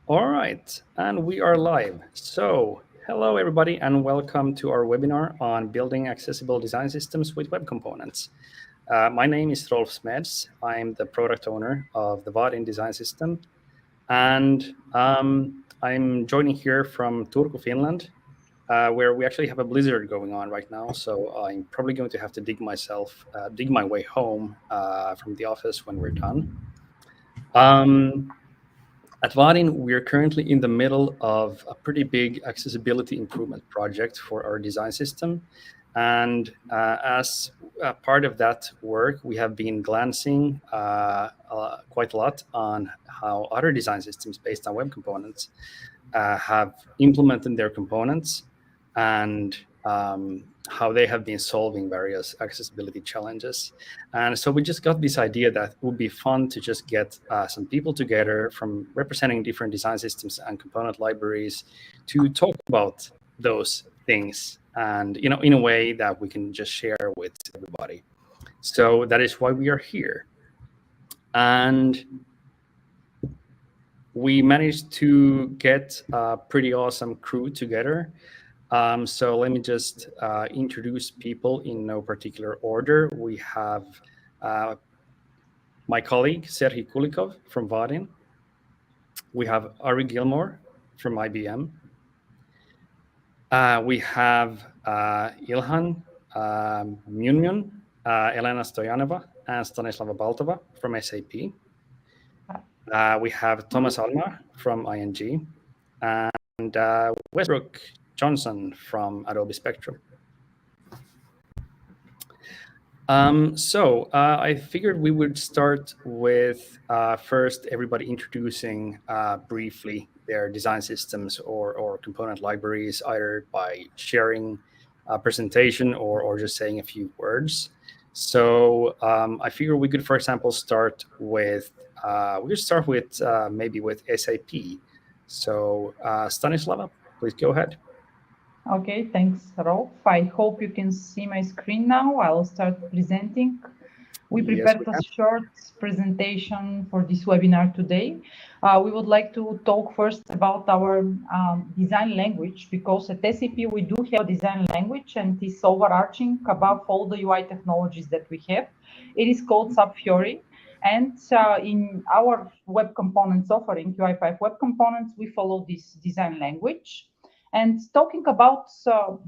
All right, and we are live. So, hello everybody, and welcome to our webinar on building accessible design systems with web components. My name is Rolf Smeds. I'm the product owner of the Vadin design system, and I'm joining here from Turku, Finland, where we actually have a blizzard going on right now. So I'm probably going to have to dig my way home from the office when we're done. At Vadin, we are currently in the middle of a pretty big accessibility improvement project for our design system. And as a part of that work, we have been glancing quite a lot on how other design systems based on web components have implemented their components and how they have been solving various accessibility challenges. And so we just got this idea that it would be fun to just get some people together from representing different design systems and component libraries to talk about those things and, in a way that we can just share with everybody. So that is why we are here. And we managed to get a pretty awesome crew together. So let me just introduce people in no particular order. We have my colleague, Serhii Kulikov from Vadin. We have Ari Gilmore from IBM. We have Ilhan Myunmyun, Elena Stoyanova, and Stanislava Baltova from SAP. We have Thomas Almar from ING, and Westbrook Johnson from Adobe Spectrum. So I figured we would start with first everybody introducing briefly their design systems or component libraries, either by sharing a presentation or just saying a few words. So I figure we could, for example, start with maybe with SAP. So Stanislava, please go ahead. Okay, thanks, Rolf. I hope you can see my screen now. I'll start presenting. We prepared a short presentation for this webinar today. We would like to talk first about our design language, because at SAP we do have a design language and it is overarching above all the UI technologies that we have. It is called SAP Fiori. And in our web components offering, UI5 web components, we follow this design language. And talking about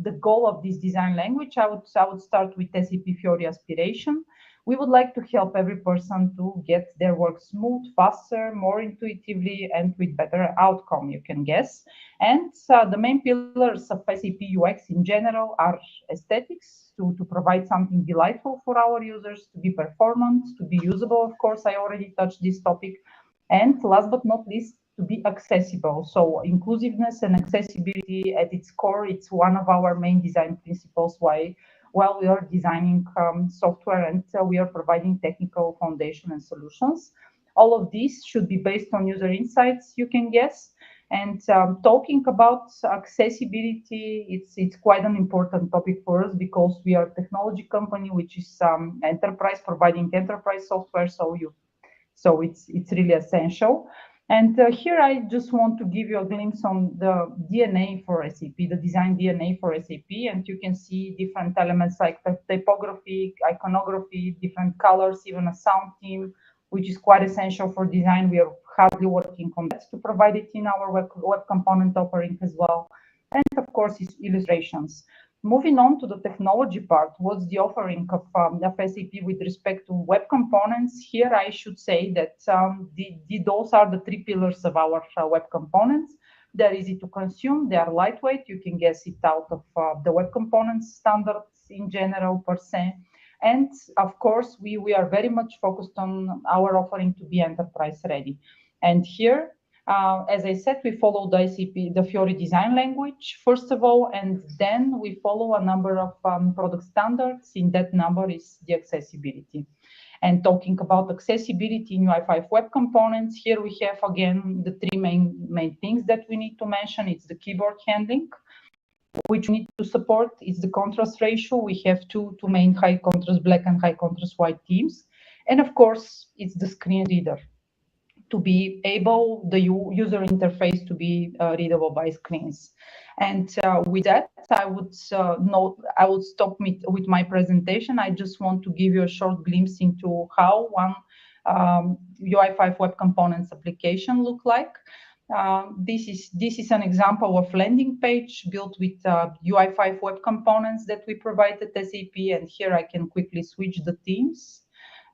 the goal of this design language, I would start with SAP Fiori aspiration. We would like to help every person to get their work smooth, faster, more intuitively, and with better outcome, you can guess. And the main pillars of SAP UX in general are aesthetics, to provide something delightful for our users, to be performant, to be usable. Of course, I already touched this topic. And last but not least, to be accessible. So inclusiveness and accessibility at its core, it's one of our main design principles while we are designing software and we are providing technical foundation and solutions. All of these should be based on user insights, you can guess. And talking about accessibility, it's quite an important topic for us because we are a technology company, which is enterprise, providing enterprise software. So it's really essential. And here I just want to give you a glimpse on the DNA for SAP, the design DNA for SAP. And you can see different elements like the typography, iconography, different colors, even a sound theme, which is quite essential for design. We are hardly working on that to provide it in our web component offering as well. And of course, it's illustrations. Moving on to the technology part, what's the offering of SAP with respect to web components? Here I should say that those are the three pillars of our web components. They're easy to consume, they are lightweight, you can guess it out of the web components standards in general per se. And of course, we are very much focused on our offering to be enterprise ready. And here, as I said, we follow the Fiori design language, first of all, and then we follow a number of product standards. In that number is the accessibility. And talking about accessibility in UI5 web components, here we have, again, the three main things that we need to mention. It's the keyboard handling, which we need to support. It's the contrast ratio. We have two main high contrast black and high contrast white themes. And of course, it's the screen reader. to be able the user interface to be readable by screens. And with that, I would stop with my presentation. I just want to give you a short glimpse into how one UI5 web components application look like. This is an example of landing page built with UI5 web components that we provide at SAP, and here I can quickly switch the themes.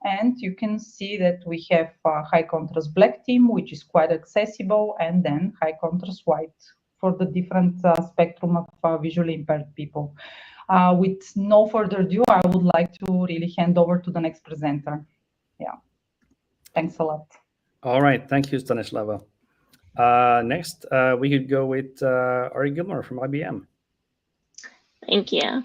And you can see that we have high contrast black theme, which is quite accessible, and then high contrast white for the different spectrum of visually impaired people. With no further ado, I would like to really hand over to the next presenter. Yeah, thanks a lot. All right, thank you, Stanislava. Next, we could go with Ari Gilmore from IBM. Thank you.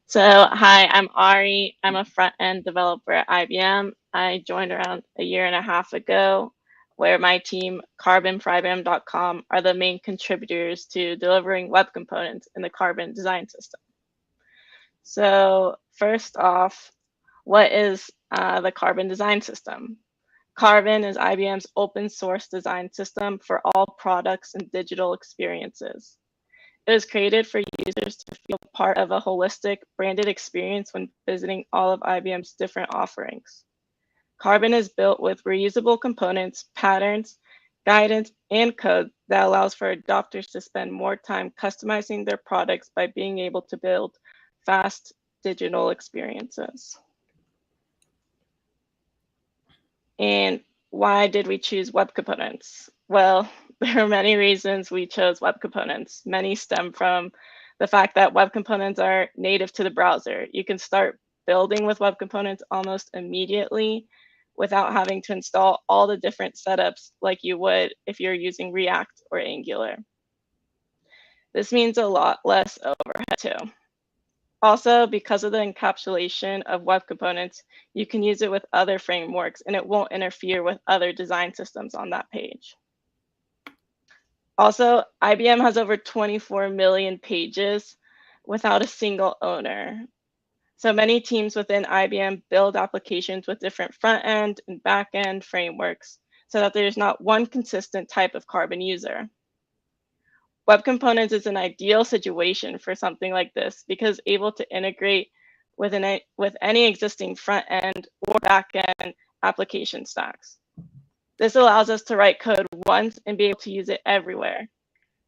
So, hi, I'm Ari. I'm a front-end developer at IBM. I joined around a year and a half ago, where my team, Carbon for IBM.com, are the main contributors to delivering web components in the Carbon design system. So, first off, what is the Carbon design system? Carbon is IBM's open source design system for all products and digital experiences. It was created for users to feel part of a holistic branded experience when visiting all of IBM's different offerings. Carbon is built with reusable components, patterns, guidance, and code that allows for adopters to spend more time customizing their products by being able to build fast digital experiences. And why did we choose web components? Well, there are many reasons we chose web components. Many stem from the fact that web components are native to the browser. You can start building with web components almost immediately without having to install all the different setups like you would if you're using React or Angular. This means a lot less overhead too. Also, because of the encapsulation of web components, you can use it with other frameworks and it won't interfere with other design systems on that page. Also, IBM has over 24 million pages without a single owner. So many teams within IBM build applications with different front-end and back-end frameworks so that there's not one consistent type of Carbon user. Web components is an ideal situation for something like this because able to integrate with any existing front-end or back-end application stacks. This allows us to write code once and be able to use it everywhere.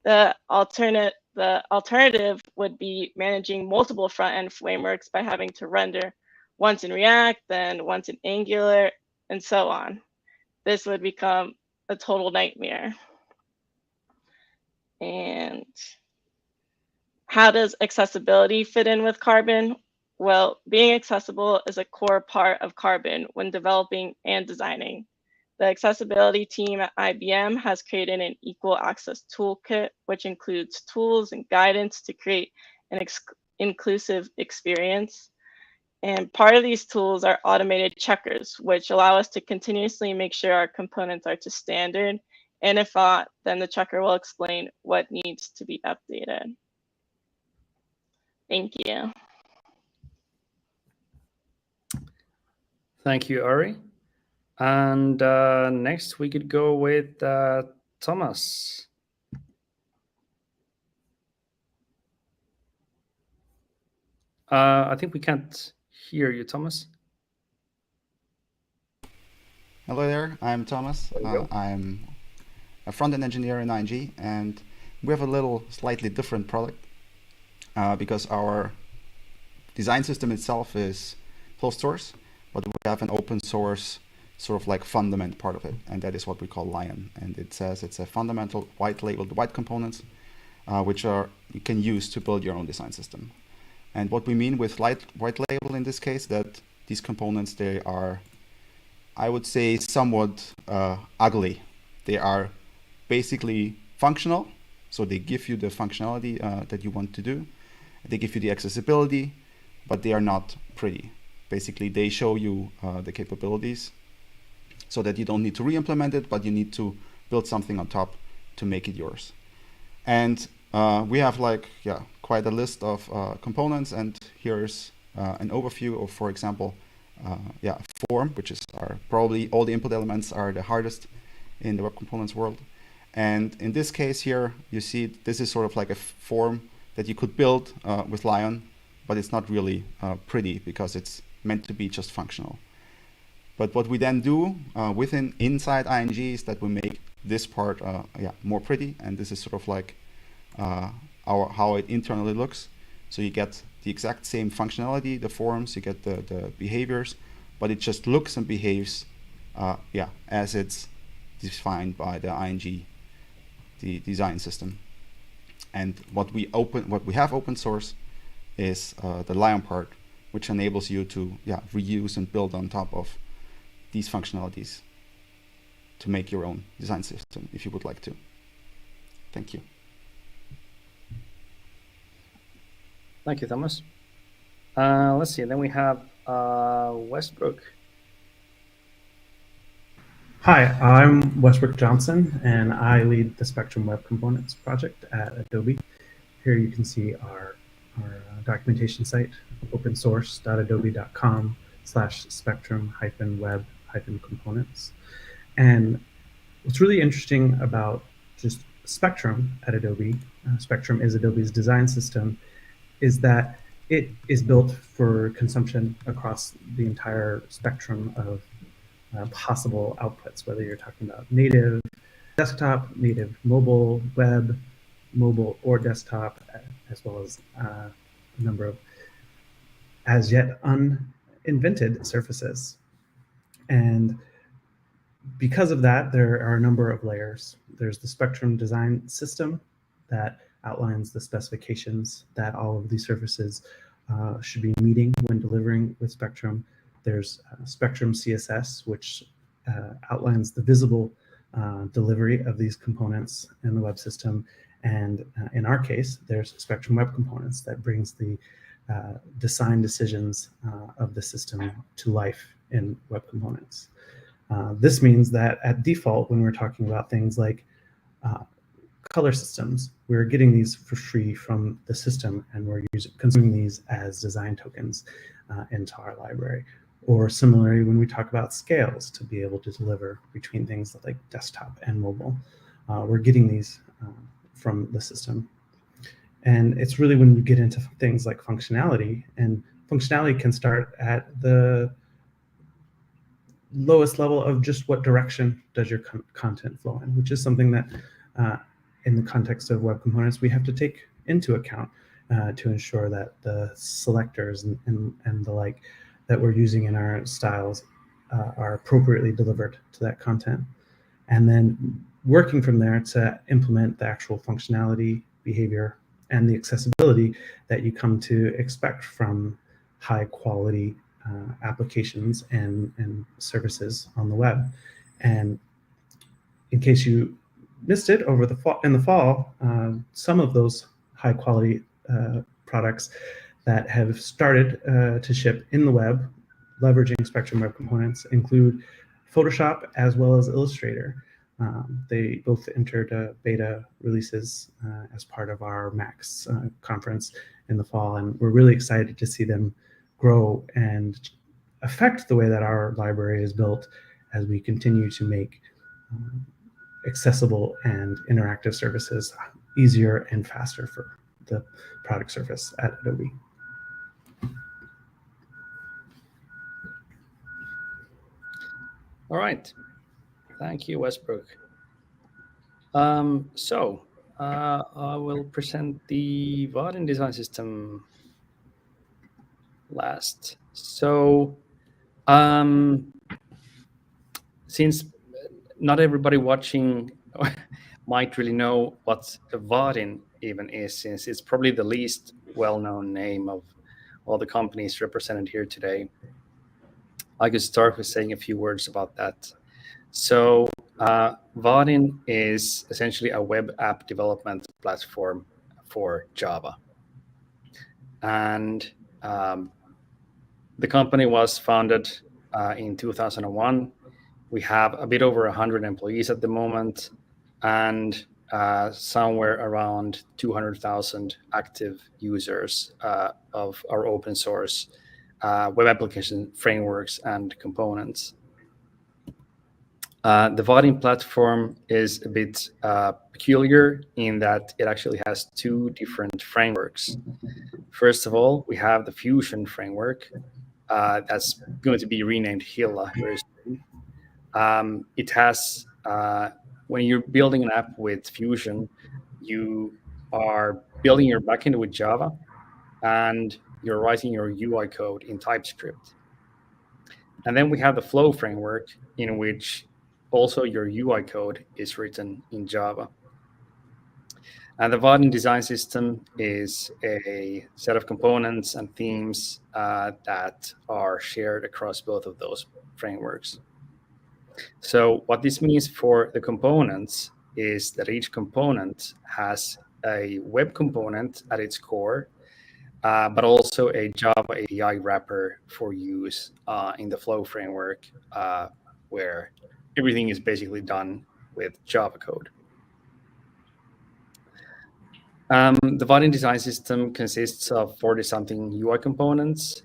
The alternative would be managing multiple front-end frameworks by having to render once in React, then once in Angular, and so on. This would become a total nightmare. And how does accessibility fit in with Carbon? Well, being accessible is a core part of Carbon when developing and designing. The accessibility team at IBM has created an equal access toolkit, which includes tools and guidance to create an inclusive experience. And part of these tools are automated checkers, which allow us to continuously make sure our components are to standard. And if not, then the checker will explain what needs to be updated. Thank you. Thank you, Ari. And next we could go with Thomas. I think we can't hear you, Thomas. Hello there, I'm Thomas. I'm a front-end engineer in ING, and we have a little slightly different product because our design system itself is closed source, but we have an open source sort of like fundament part of it, and that is what we call Lion. And it says it's a fundamental white-labeled white components, which you can use to build your own design system. And what we mean with white label in this case, that these components, they are, I would say, somewhat ugly. They are basically functional, so they give you the functionality that you want to do. They give you the accessibility, but they are not pretty. Basically, they show you the capabilities so that you don't need to re-implement it, but you need to build something on top to make it yours. And we have quite a list of components, and here's an overview of, for example, form, which is probably all the input elements are the hardest in the web components world. And in this case here, you see this is sort of like a form that you could build with Lion, but it's not really pretty because it's meant to be just functional. But what we then do inside ING is that we make this part more pretty, and this is sort of like how it internally looks. So you get the exact same functionality, the forms, you get the behaviors, but it just looks and behaves as it's defined by the ING the design system. And what we have open source is the Lion part, which enables you to reuse and build on top of these functionalities to make your own design system if you would like to. Thank you. Thank you, Thomas. Let's see, then we have Westbrook. Hi, I'm Westbrook Johnson, and I lead the Spectrum Web Components project at Adobe. Here you can see our documentation site, opensource.adobe.com/spectrum-web-components. And what's really interesting about just Spectrum at Adobe, Spectrum is Adobe's design system, is that it is built for consumption across the entire spectrum of possible outputs, whether you're talking about native desktop, native mobile, web, mobile or desktop, as well as a number of as yet uninvented surfaces. And because of that, there are a number of layers. There's the Spectrum design system that outlines the specifications that all of these surfaces should be meeting when delivering with Spectrum. There's Spectrum CSS, which outlines the visible delivery of these components in the web system. And in our case, there's Spectrum Web Components that brings the design decisions of the system to life in web components. This means that at default, when we're talking about things like color systems, we're getting these for free from the system, and we're consuming these as design tokens into our library. Or similarly, when we talk about scales to be able to deliver between things like desktop and mobile, we're getting these from the system. And it's really when you get into things like functionality, and functionality can start at the lowest level of just what direction does your content flow in, which is something that in the context of web components, we have to take into account to ensure that the selectors and the like that we're using in our styles are appropriately delivered to that content. And then working from there to implement the actual functionality, behavior, and the accessibility that you come to expect from high quality applications and services on the web. And in case you missed it over in the fall, some of those high quality products that have started to ship in the web, leveraging Spectrum Web Components, include Photoshop as well as Illustrator. They both entered beta releases as part of our Max conference in the fall, and we're really excited to see them grow and affect the way that our library is built as we continue to make accessible and interactive services easier and faster for the product surface at Adobe. All right. Thank you, Westbrook. So I will present the Vadin design system last. So since not everybody watching might really know what Vadin even is, since it's probably the least well-known name of all the companies represented here today, I could start with saying a few words about that. So Vadin is essentially a web app development platform for Java. And the company was founded in 2001. We have a bit over 100 employees at the moment, and somewhere around 200,000 active users of our open source web application frameworks and components. The Vadin platform is a bit peculiar in that it actually has two different frameworks. First of all, we have the Fusion framework that's going to be renamed Hilla very soon. It has, when you're building an app with Fusion, you are building your backend with Java, and you're writing your UI code in TypeScript. And then we have the Flow framework, in which also your UI code is written in Java. And the Vaadin design system is a set of components and themes that are shared across both of those frameworks. So what this means for the components is that each component has a web component at its core, but also a Java API wrapper for use in the Flow framework, where everything is basically done with Java code. The Vadin design system consists of 40-something UI components.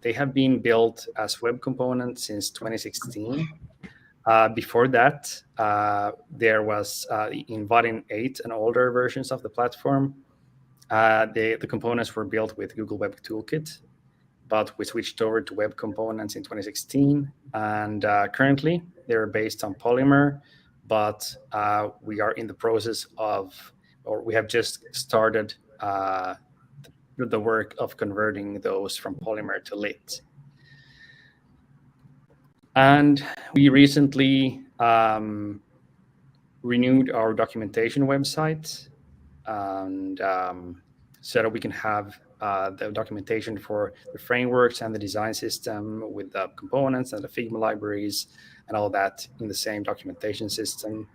They have been built as web components since 2016. Before that, there was in Vadin 8 and older versions of the platform, the components were built with Google Web Toolkit, but we switched over to web components in 2016. And currently, they're based on Polymer, but we are in the process of, or we have just started the work of converting those from Polymer to Lit. And we recently renewed our documentation website, and so that we can have the documentation for the frameworks and the design system with the components and the Figma libraries and all that in the same documentation system.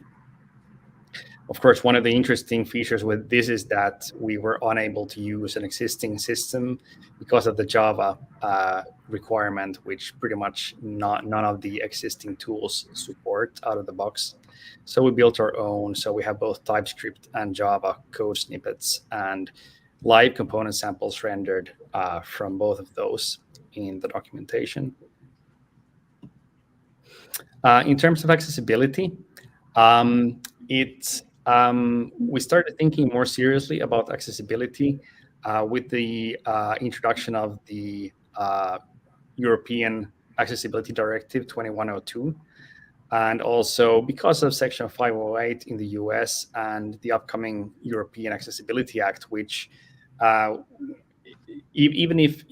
Of course, one of the interesting features with this is that we were unable to use an existing system because of the Java requirement, which pretty much none of the existing tools support out of the box. So we built our own. So we have both TypeScript and Java code snippets and live component samples rendered from both of those in the documentation. In terms of accessibility, we started thinking more seriously about accessibility with the introduction of the European Accessibility Directive 2102, and also because of Section 508 in the US and the upcoming European Accessibility Act, which even if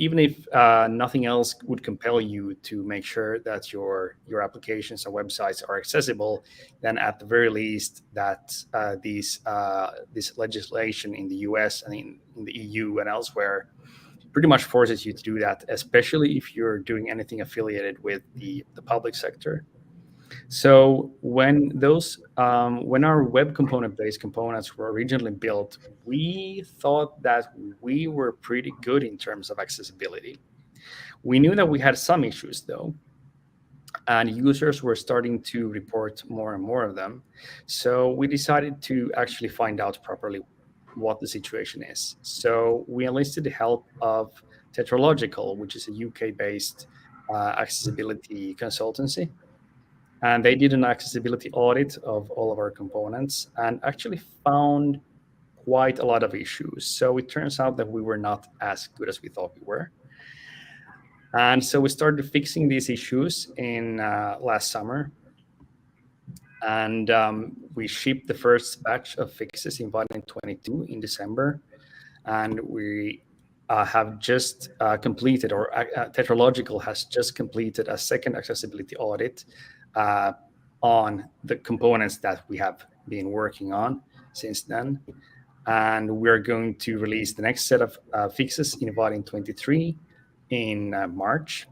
nothing else would compel you to make sure that your applications and websites are accessible, then at the very least that this legislation in the US and in the EU and elsewhere pretty much forces you to do that, especially if you're doing anything affiliated with the public sector. So when our web component-based components were originally built, we thought that we were pretty good in terms of accessibility. We knew that we had some issues, though, and users were starting to report more and more of them. So we decided to actually find out properly what the situation is. So we enlisted the help of Tetralogical, which is a UK-based accessibility consultancy. And they did an accessibility audit of all of our components and actually found quite a lot of issues. So it turns out that we were not as good as we thought we were. And so we started fixing these issues in last summer. And we shipped the first batch of fixes in Vadin 22 in December. And we have just completed, or Tetralogical has just completed a second accessibility audit on the components that we have been working on since then. And we're going to release the next set of fixes in Vadin 23 in March.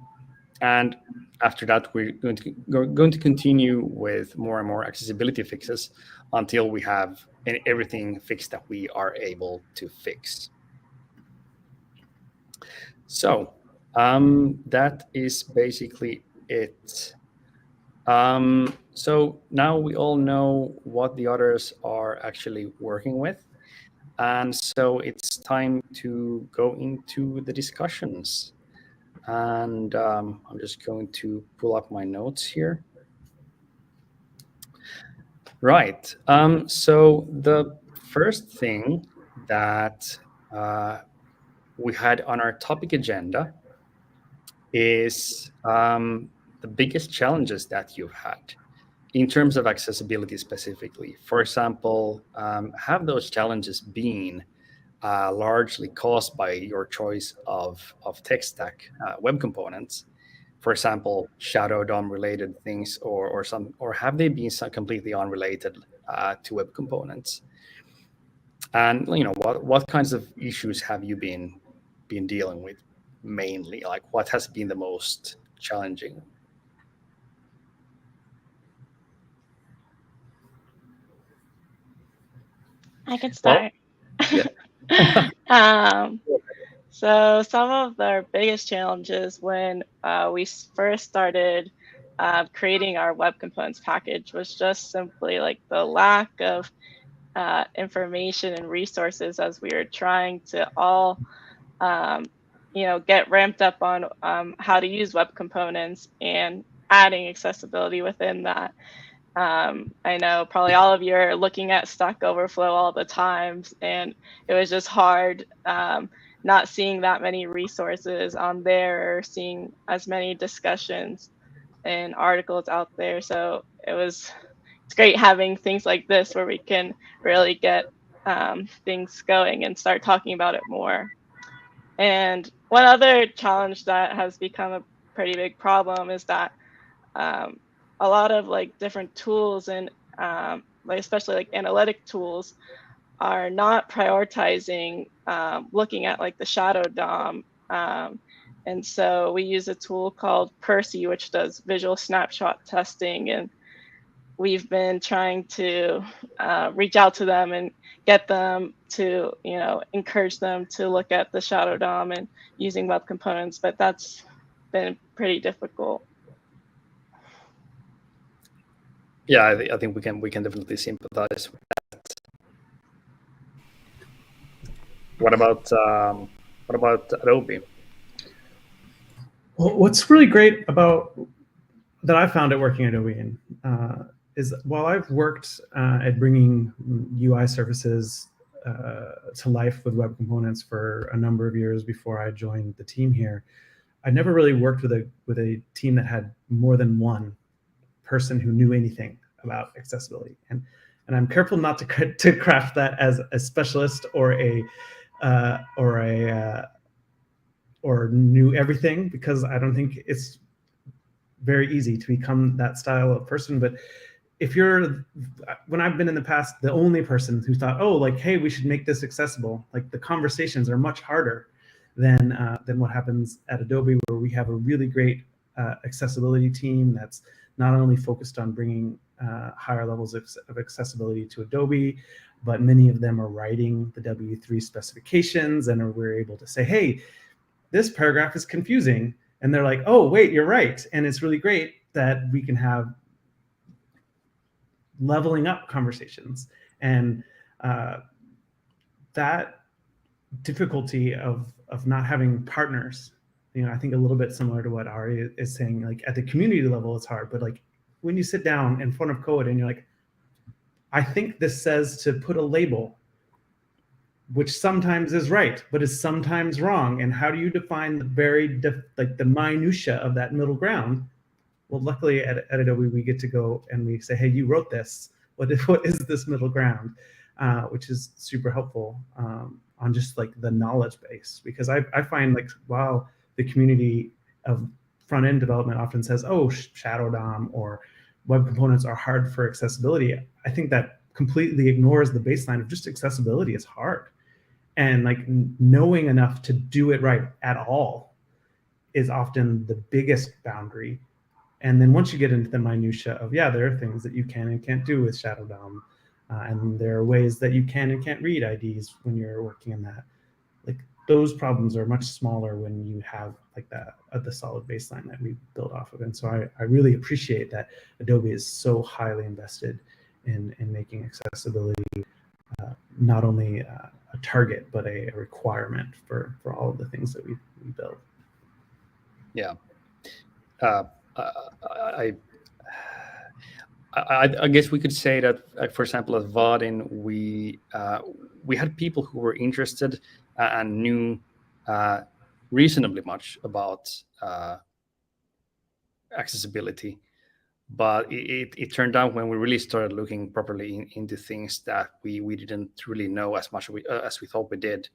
And after that, we're going to continue with more and more accessibility fixes until we have everything fixed that we are able to fix. So that is basically it. So now we all know what the others are actually working with. And so it's time to go into the discussions. and I'm just going to pull up my notes here. Right. So the first thing that we had on our topic agenda is the biggest challenges that you've had in terms of accessibility specifically. For example, have those challenges been largely caused by your choice of tech stack web components? For example, Shadow DOM related things, or have they been completely unrelated to web components? And what kinds of issues have you been dealing with mainly? Like, what has been the most challenging? I can start. Yeah. So some of the biggest challenges when we first started creating our web components package was just simply like the lack of information and resources as we were trying to all get ramped up on how to use web components and adding accessibility within that. I know probably all of you are looking at Stack Overflow all the times, and it was just hard not seeing that many resources on there or seeing as many discussions and articles out there. So it's great having things like this where we can really get things going and start talking about it more. And one other challenge that has become a pretty big problem is that a lot of like different tools and like especially like analytic tools are not prioritizing looking at like the shadow DOM. And so we use a tool called Percy, which does visual snapshot testing. And we've been trying to reach out to them and get them to, encourage them to look at the shadow DOM and using web components, but that's been pretty difficult. Yeah, I think we can definitely sympathize with that. What about Adobe? Well, what's really great about that I found at working at Adobe is while I've worked at bringing UI services to life with web components for a number of years before I joined the team here, I never really worked with a team that had more than one person who knew anything about accessibility. And I'm careful not to craft that as a specialist or knew everything, because I don't think it's very easy to become that style of person. But if you're, when I've been in the past, the only person who thought, oh, like, hey, we should make this accessible, like the conversations are much harder than what happens at Adobe, where we have a really great accessibility team that's not only focused on bringing higher levels of accessibility to Adobe, but many of them are writing the W3 specifications, and we're able to say, hey, this paragraph is confusing. And they're like, oh, wait, you're right. And it's really great that we can have leveling up conversations. And that difficulty of not having partners, I think a little bit similar to what Ari is saying, like at the community level, it's hard. But like when you sit down in front of code and you're like, I think this says to put a label, which sometimes is right, but is sometimes wrong. And how do you define the the minutia of that middle ground? Well, luckily at Adobe, we get to go and we say, hey, you wrote this. What is this middle ground? Which is super helpful on just like the knowledge base. Because I find like while the community of front-end development often says, oh, Shadow DOM or web components are hard for accessibility, I think that completely ignores the baseline of just accessibility is hard. And like knowing enough to do it right at all is often the biggest boundary. And then once you get into the minutia of, yeah, there are things that you can and can't do with Shadow DOM, and there are ways that you can and can't read IDs when you're working in that. Like those problems are much smaller when you have like the solid baseline that we build off of. And so I really appreciate that Adobe is so highly invested in making accessibility not only a target, but a requirement for all of the things that we build. Yeah. Uh, I, I guess we could say that, for example, at Vaadin, we had people who were interested and knew reasonably much about accessibility, but it turned out when we really started looking properly into things that we didn't really know as much as we thought we did.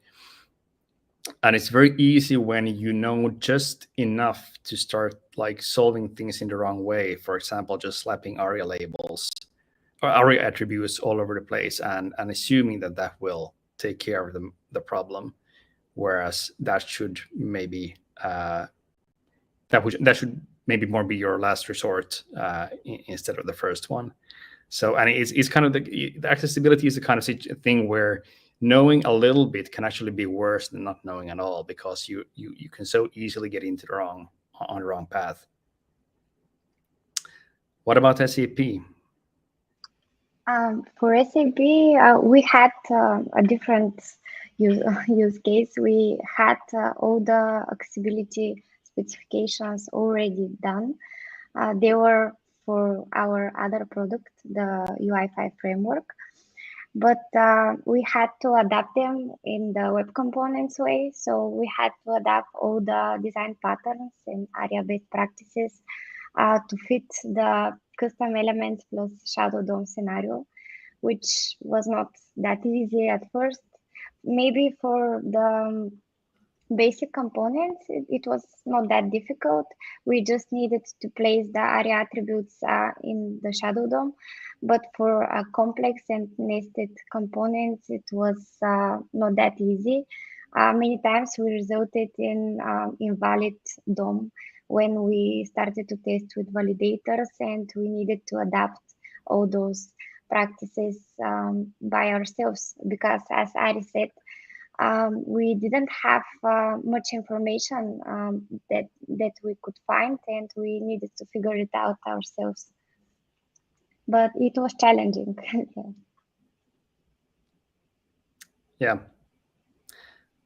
And it's very easy when you know just enough to start like solving things in the wrong way. For example, just slapping ARIA labels or ARIA attributes all over the place and assuming that that will take care of the problem, whereas that should maybe that should maybe more be your last resort instead of the first one. So, and it's kind of the accessibility is the kind of thing where knowing a little bit can actually be worse than not knowing at all, because you can so easily get into the wrong path. What about SAP? For SAP, we had a different use case. We had all the accessibility specifications already done. They were for our other product, the UI5 framework, but we had to adapt them in the web components way. So we had to adapt all the design patterns and area-based practices to fit the custom elements plus shadow DOM scenario, which was not that easy at first. Maybe for the basic components, it was not that difficult. We just needed to place the area attributes in the shadow DOM. But for complex and nested components, it was not that easy. Many times we resulted in invalid DOM when we started to test with validators, and we needed to adapt all those practices by ourselves, because as Ari said, we didn't have much information that we could find, and we needed to figure it out ourselves. But it was challenging. Yeah,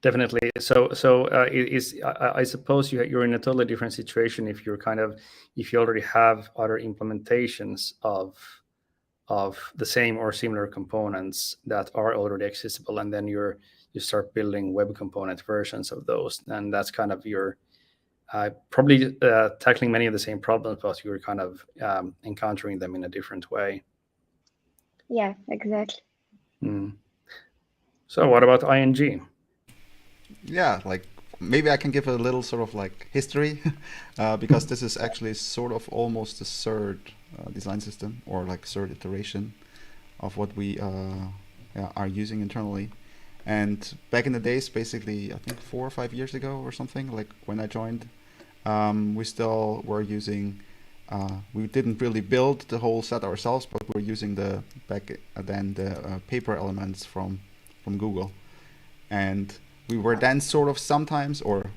definitely. So I suppose you're in a totally different situation if you already have other implementations of the same or similar components that are already accessible, and then you start building web component versions of those, and that's kind of your probably tackling many of the same problems, but you're kind of encountering them in a different way. Yeah, exactly. So what about ING? Yeah, like maybe I can give a little sort of like history because this is actually sort of almost the third design system, or like third iteration of what we are using internally. And back in the days, basically, I think 4 or 5 years ago or something, like when I joined, we still were using, we didn't really build the whole set ourselves, but we're using the paper elements from Google. And we were then sort of sometimes, or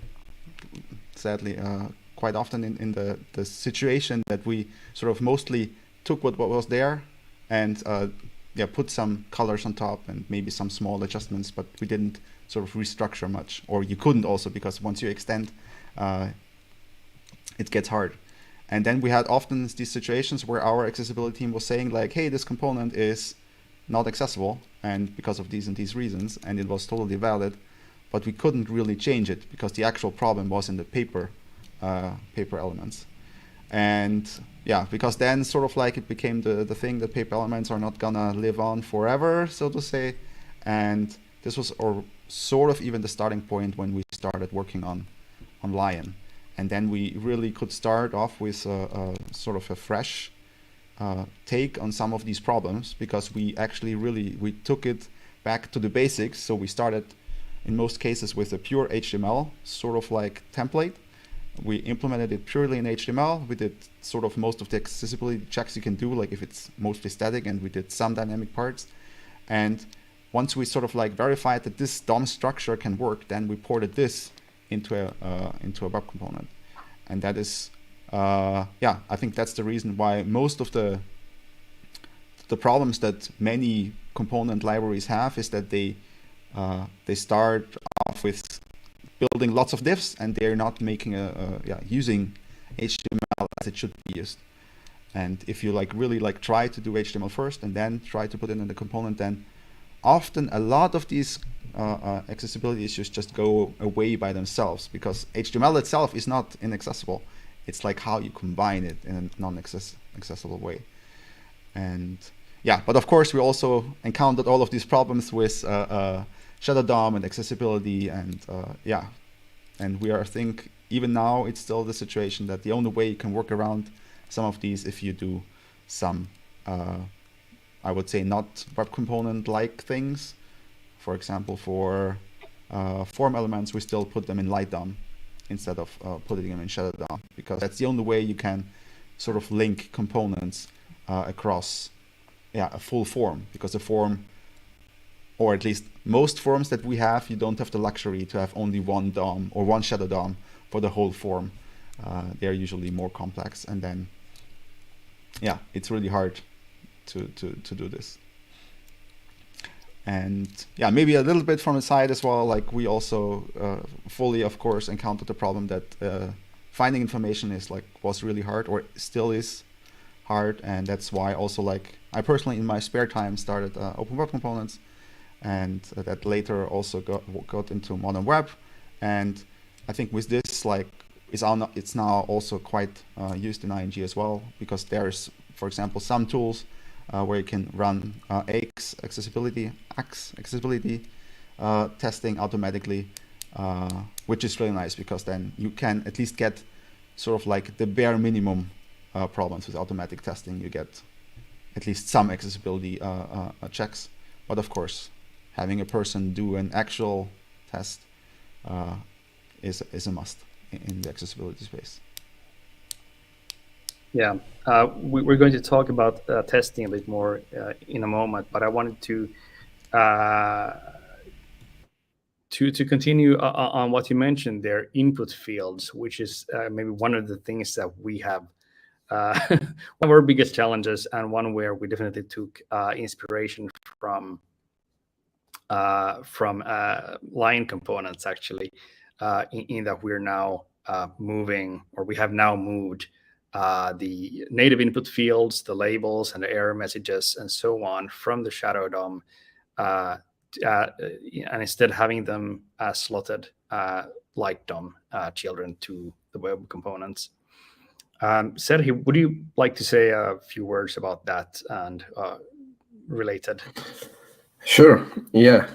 sadly, quite often in the situation that we sort of mostly took what was there and put some colors on top and maybe some small adjustments, but we didn't sort of restructure much, or you couldn't also, because once you extend, it gets hard. And then we had often these situations where our accessibility team was saying like, hey, this component is not accessible, and because of these and these reasons, and it was totally valid, but we couldn't really change it because the actual problem was in the paper elements. And yeah, because then sort of like it became the thing that paper elements are not gonna live on forever, so to say. And this was sort of even the starting point when we started working on Lion. And then we really could start off with a sort of a fresh take on some of these problems, because we actually we took it back to the basics. So we started in most cases with a pure HTML sort of like template. We implemented it purely in HTML. We did sort of most of the accessibility checks you can do, like if it's mostly static, and we did some dynamic parts. And once we sort of like verified that this DOM structure can work, then we ported this into a web component. And that is, I think that's the reason why most of the problems that many component libraries have is that they start off with building lots of divs, and they're not making using HTML as it should be used. And if you really try to do HTML first and then try to put it in the component, then often a lot of these accessibility issues just go away by themselves, because HTML itself is not inaccessible. It's like how you combine it in a non-accessible way. And yeah, but of course we also encountered all of these problems with Shadow DOM and accessibility, and and we are, I think, even now it's still the situation that the only way you can work around some of these if you do some I would say not web component like things. For example, for form elements, we still put them in light DOM instead of putting them in Shadow DOM, because that's the only way you can sort of link components across a full form, because the form, or at least most forms that we have, you don't have the luxury to have only one DOM or one Shadow DOM for the whole form. They're usually more complex, and then it's really hard to do this. And maybe a little bit from the side as well, like we also fully, of course, encountered the problem that finding information was really hard, or still is hard. And that's why also I personally in my spare time started Open Web Components, and that later also got into modern web. And I think with this it's now also quite used in ING as well, because there's, for example, some tools where you can run AX accessibility testing automatically, which is really nice, because then you can at least get sort of the bare minimum problems with automatic testing. You get at least some accessibility checks, but of course, having a person do an actual test is a must in the accessibility space. Yeah, we're going to talk about testing a bit more in a moment, but I wanted to continue on what you mentioned there, input fields, which is maybe one of the things that we have one of our biggest challenges, and one where we definitely took inspiration from Lion components, actually, in that we're now moving, or we have now moved the native input fields, the labels and the error messages and so on from the Shadow DOM, and instead having them slotted like DOM children to the web components. Serhi, would you like to say a few words about that and related? Sure. Yeah.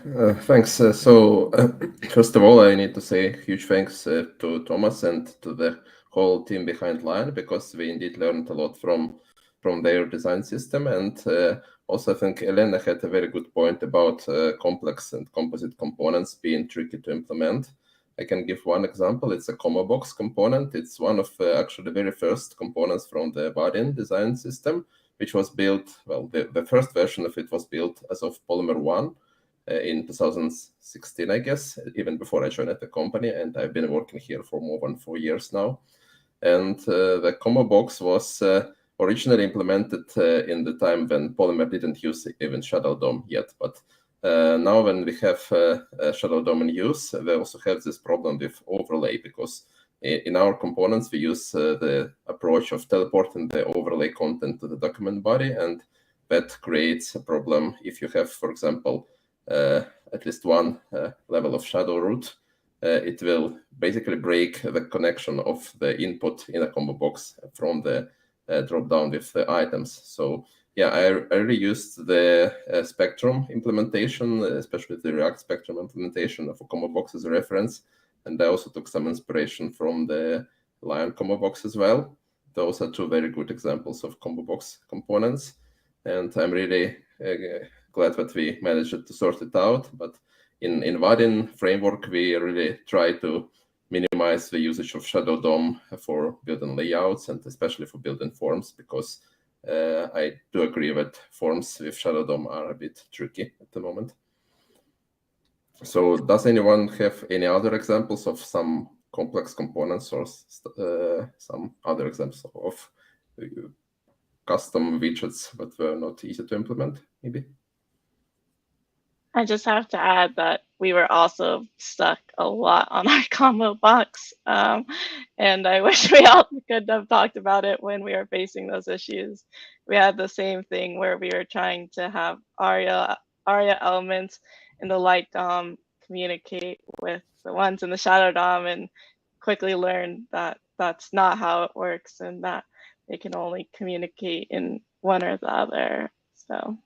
Thanks. First of all, I need to say huge thanks to Thomas and to the whole team behind Lion, because we indeed learned a lot from their design system. And also, I think Elena had a very good point about complex and composite components being tricky to implement. I can give one example. It's a combo box component. It's one of actually the very first components from the Vadin design system, which was built, well, the first version of it was built as of Polymer 1 in 2016, I guess, even before I joined the company. And I've been working here for more than 4 years now. And the combo box was originally implemented in the time when Polymer didn't use even Shadow DOM yet. But now when we have Shadow DOM in use, we also have this problem with overlay, because in our components, we use the approach of teleporting the overlay content to the document body, and that creates a problem if you have, for example, at least one level of shadow root. It will basically break the connection of the input in a combo box from the drop down with the items. So yeah, I really used the Spectrum implementation, especially the React Spectrum implementation of a combo box as a reference. And I also took some inspiration from the Lion combo box as well. Those are two very good examples of combo box components. And I'm really glad that we managed to sort it out. But in Vadin framework, we really try to minimize the usage of Shadow DOM for building layouts, and especially for building forms, because I do agree that forms with Shadow DOM are a bit tricky at the moment. So does anyone have any other examples of some complex components, or some other examples of custom widgets that were not easy to implement, maybe? I just have to add that we were also stuck a lot on our combo box. And I wish we all could have talked about it when we were facing those issues. We had the same thing where we were trying to have ARIA elements in the light DOM communicate with the ones in the shadow DOM, and quickly learned that that's not how it works and that they can only communicate in one or the other. So.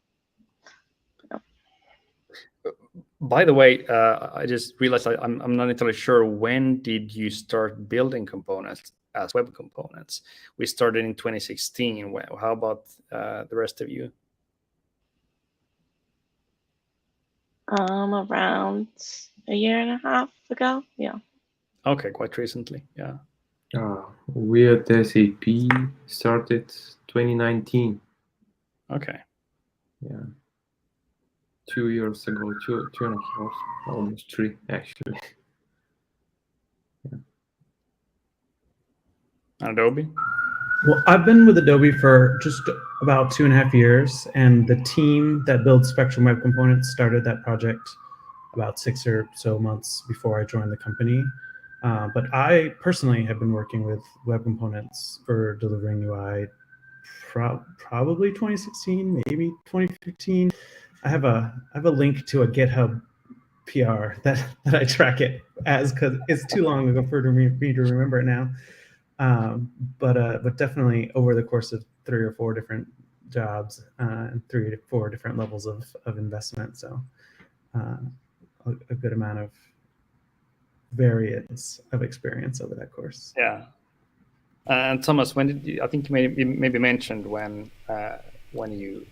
By the way, I just realized I'm not entirely sure, when did you start building components as web components? We started in 2016. How about the rest of you? Around a year and a half ago. Yeah. Okay, quite recently. Yeah. We at SAP started 2019. Okay. Yeah. 2 years ago, two and a half, almost 3 actually. Yeah. Adobe? Well, I've been with Adobe for just about 2.5 years, and the team that builds Spectrum Web Components started that project about 6 or so months before I joined the company. But I personally have been working with web components for delivering UI probably 2016, maybe 2015. I have a link to a GitHub PR that I track it as, because it's too long ago for me to remember it now. But definitely over the course of 3 or 4 different jobs and 3 to 4 different levels of investment. So a good amount of variance of experience over that course. Yeah. And Thomas, when did you? I think you maybe mentioned when you.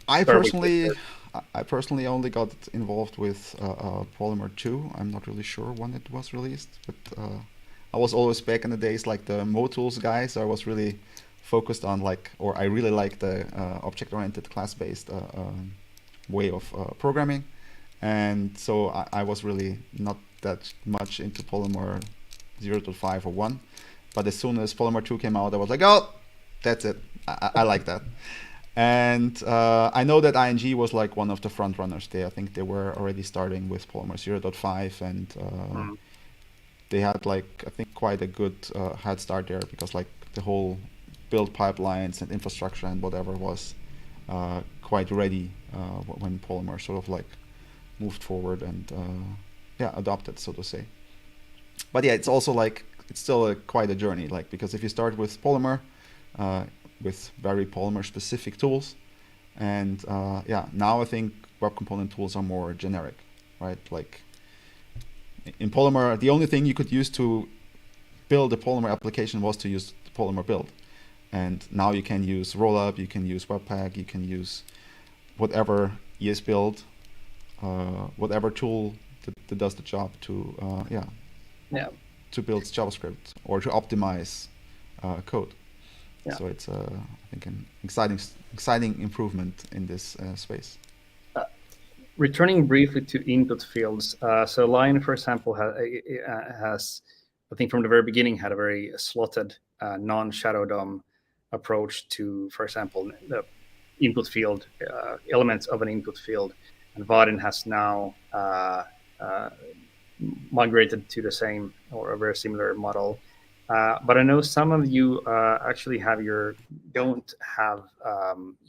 I personally only got involved with Polymer 2. I'm not really sure when it was released, but I was always back in the days like the MoTools guy, so I was really focused on I really like the object-oriented class-based way of programming, and so I was really not that much into Polymer 0.5 or 1. But as soon as Polymer 2 came out, I was like, oh, that's it. I like that. And I know that ING was like one of the front runners there. I think they were already starting with Polymer 0.5, and they had I think quite a good head start there, because the whole build pipelines and infrastructure and whatever was quite ready when Polymer sort of moved forward and adopted, so to say. But yeah, it's also it's still quite a journey, because if you start with Polymer, with very Polymer specific tools, and now I think web component tools are more generic, right? In Polymer, the only thing you could use to build a Polymer application was to use the Polymer build, and now you can use Rollup, you can use Webpack, you can use whatever ESBuild, whatever tool that does the job to to build JavaScript or to optimize code. Yeah. So it's I think an exciting improvement in this space. Returning briefly to input fields, so Lion, for example, has, I think from the very beginning, had a very slotted non-shadow DOM approach to, for example, the input field, elements of an input field, and Vadin has now migrated to the same or a very similar model. But I know some of you actually don't have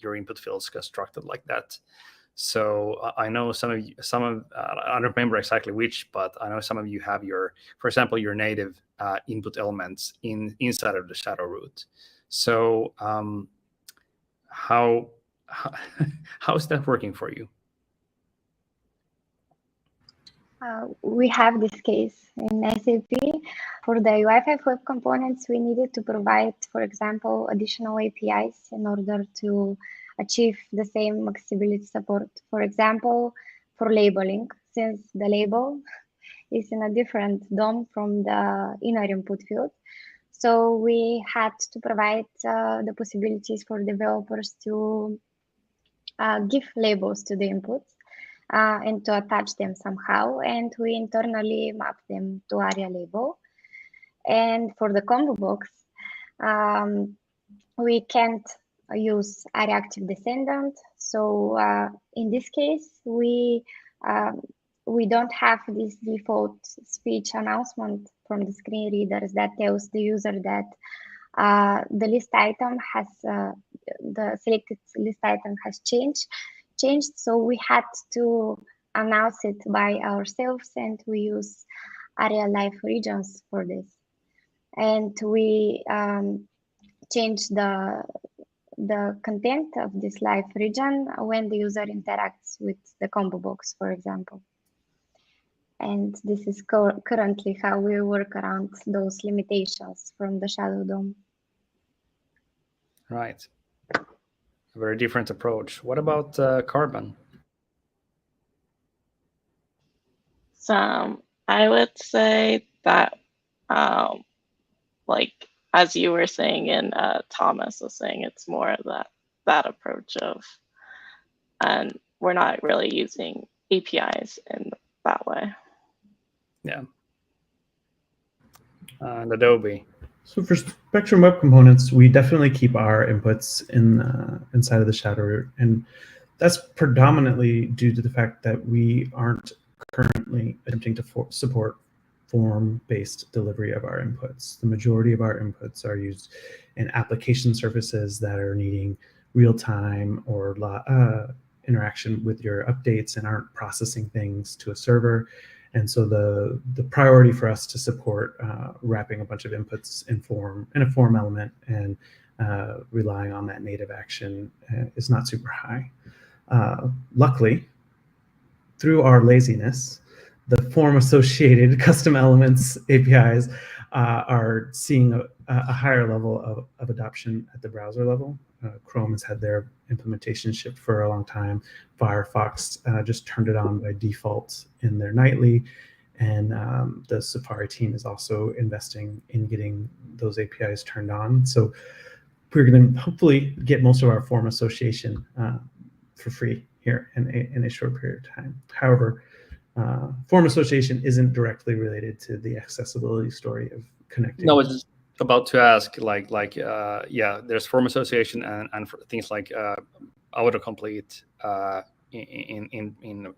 your input fields constructed like that. So I know some of I don't remember exactly which, but I know some of you have for example, your native input elements inside of the shadow root. So how is that working for you? We have this case in SAP. For the UI5 web components, we needed to provide, for example, additional APIs in order to achieve the same accessibility support. For example, for labeling, since the label is in a different DOM from the inner input field. So we had to provide the possibilities for developers to give labels to the inputs. And to attach them somehow, and we internally map them to ARIA label. And for the combo box, we can't use a reactive descendant. So in this case, we don't have this default speech announcement from the screen readers that tells the user that the list item has the selected list item has changed. So we had to announce it by ourselves, and we use area live regions for this. And we change the content of this live region when the user interacts with the combo box, for example. And this is currently how we work around those limitations from the Shadow DOM. Right. A very different approach. What about Carbon? So I would say that, like as you were saying and Thomas was saying, it's more of that approach of, and we're not really using APIs in that way. Yeah. And Adobe. So for Spectrum Web Components, we definitely keep our inputs inside of the shadow root, and that's predominantly due to the fact that we aren't currently attempting to support form-based delivery of our inputs. The majority of our inputs are used in application services that are needing real-time or interaction with your updates and aren't processing things to a server. And so the priority for us to support wrapping a bunch of inputs in a form element and relying on that native action is not super high. Luckily, through our laziness, the form-associated custom elements APIs are seeing a higher level of adoption at the browser level. Chrome has had their implementation shipped for a long time. Firefox just turned it on by default in their nightly. And the Safari team is also investing in getting those APIs turned on. So we're going to hopefully get most of our form association for free here in a short period of time. However, form association isn't directly related to the accessibility story of connecting. No, it's about to ask, yeah, there's form association and for things like autocomplete in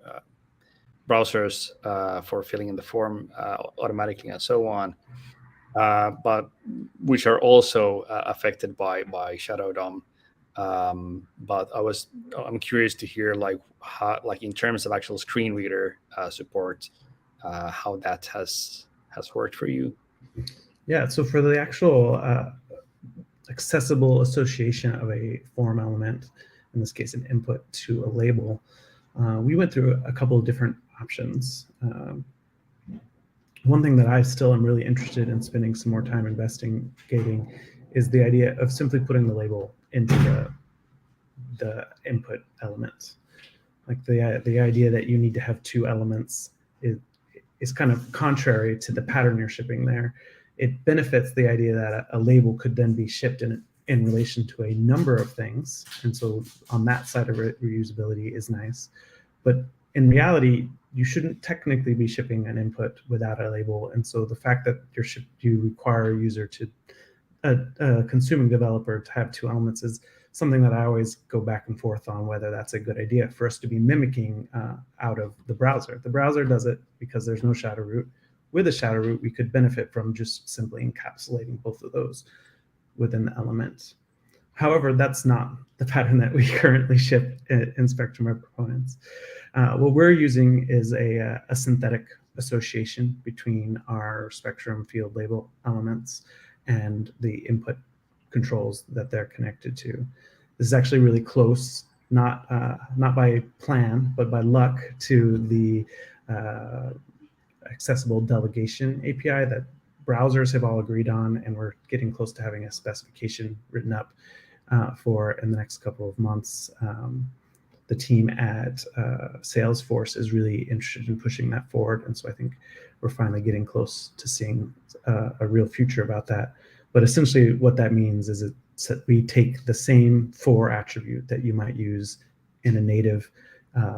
browsers for filling in the form automatically and so on, but which are also affected by Shadow DOM. But I'm curious to hear how, in terms of actual screen reader support, how that has worked for you. Yeah, so for the actual accessible association of a form element, in this case an input to a label, we went through a couple of different options. One thing that I still am really interested in spending some more time investigating is the idea of simply putting the label into the input element. Like the idea that you need to have two elements is kind of contrary to the pattern you're shipping there. It benefits the idea that a label could then be shipped in relation to a number of things. And so on that side of it, reusability is nice. But in reality, you shouldn't technically be shipping an input without a label. And so the fact that you require a user to, a consuming developer to have two elements is something that I always go back and forth on whether that's a good idea for us to be mimicking out of the browser. The browser does it because there's no shadow root. With a shadow root, we could benefit from just simply encapsulating both of those within the element. However, that's not the pattern that we currently ship in Spectrum Web Components. What we're using is a synthetic association between our Spectrum field label elements and the input controls that they're connected to. This is actually really close, not by plan, but by luck, to the accessible delegation API that browsers have all agreed on, and we're getting close to having a specification written up for in the next couple of months. The team at Salesforce is really interested in pushing that forward, and so I think we're finally getting close to seeing a real future about that. But essentially what that means is that we take the same for attribute that you might use in a native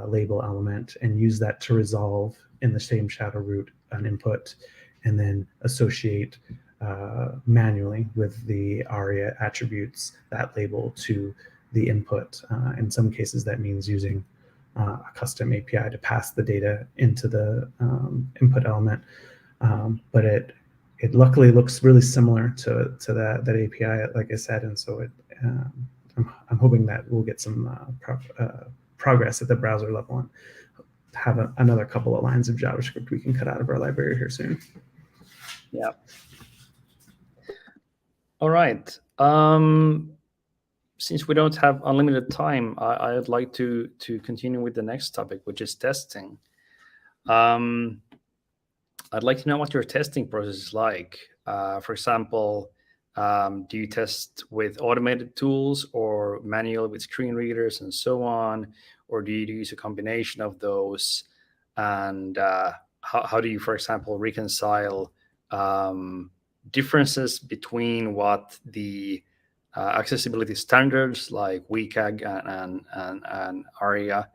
label element and use that to resolve in the same shadow root an input, and then associate manually with the ARIA attributes, that label to the input. In some cases, that means using a custom API to pass the data into the input element. But it luckily looks really similar to that API, like I said, and so I'm hoping that we'll get some progress at the browser level and have another couple of lines of JavaScript we can cut out of our library here soon. Yeah. All right. Since we don't have unlimited time, I'd like to continue with the next topic, which is testing. I'd like to know what your testing process is like. For example, do you test with automated tools or manual with screen readers and so on? Or do you use a combination of those? And how do you, for example, reconcile differences between what the accessibility standards like WCAG and ARIA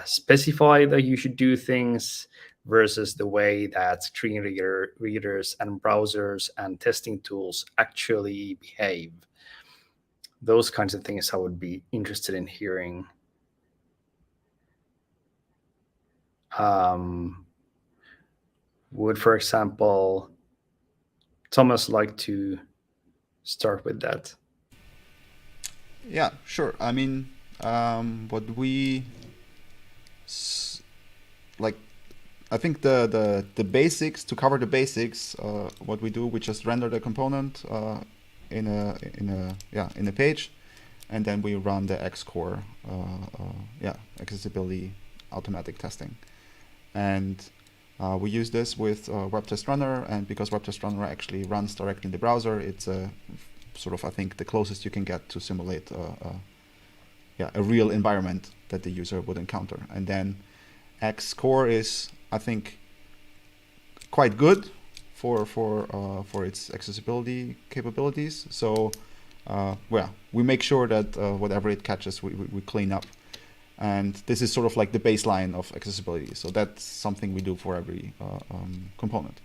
specify that you should do things versus the way that screen readers and browsers and testing tools actually behave? Those kinds of things I would be interested in hearing. Would, for example, Thomas like to start with that? Yeah, sure. I mean, what we like, I think the basics, to cover the basics, what we do, we just render the component in a page, and then we run the Xcore accessibility automatic testing, and we use this with Web Test Runner, and because Web Test Runner actually runs directly in the browser, it's a sort of, I think, the closest you can get to simulate a real environment that the user would encounter. And then Xcore is, I think, quite good for its accessibility capabilities. So we make sure that whatever it catches, we clean up. And this is sort of like the baseline of accessibility. So that's something we do for every component.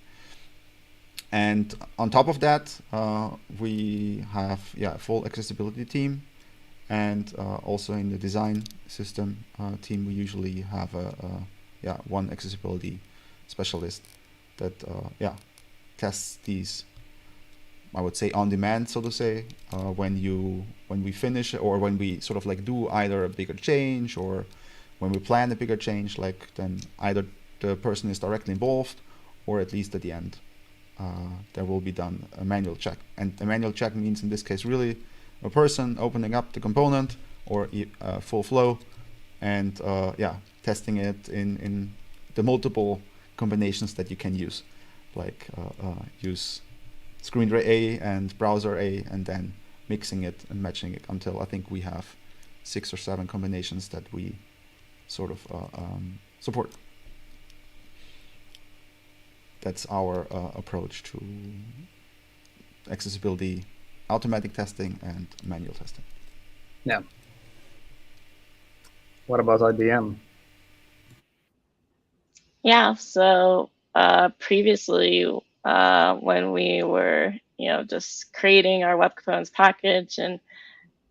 And on top of that, we have a full accessibility team. And also in the design system team, we usually have one accessibility specialist that tests these, I would say, on demand, so to say, when we finish, or when we sort of like do either a bigger change, or when we plan a bigger change, like then either the person is directly involved, or at least at the end there will be done a manual check. And a manual check means in this case really a person opening up the component or full flow and testing it in the multiple combinations that you can use, like use screen reader A and browser A, and then mixing it and matching it until I think we have 6 or 7 combinations that we sort of support. That's our approach to accessibility, automatic testing and manual testing. Yeah. What about IBM? Yeah, so previously when we were just creating our web components package and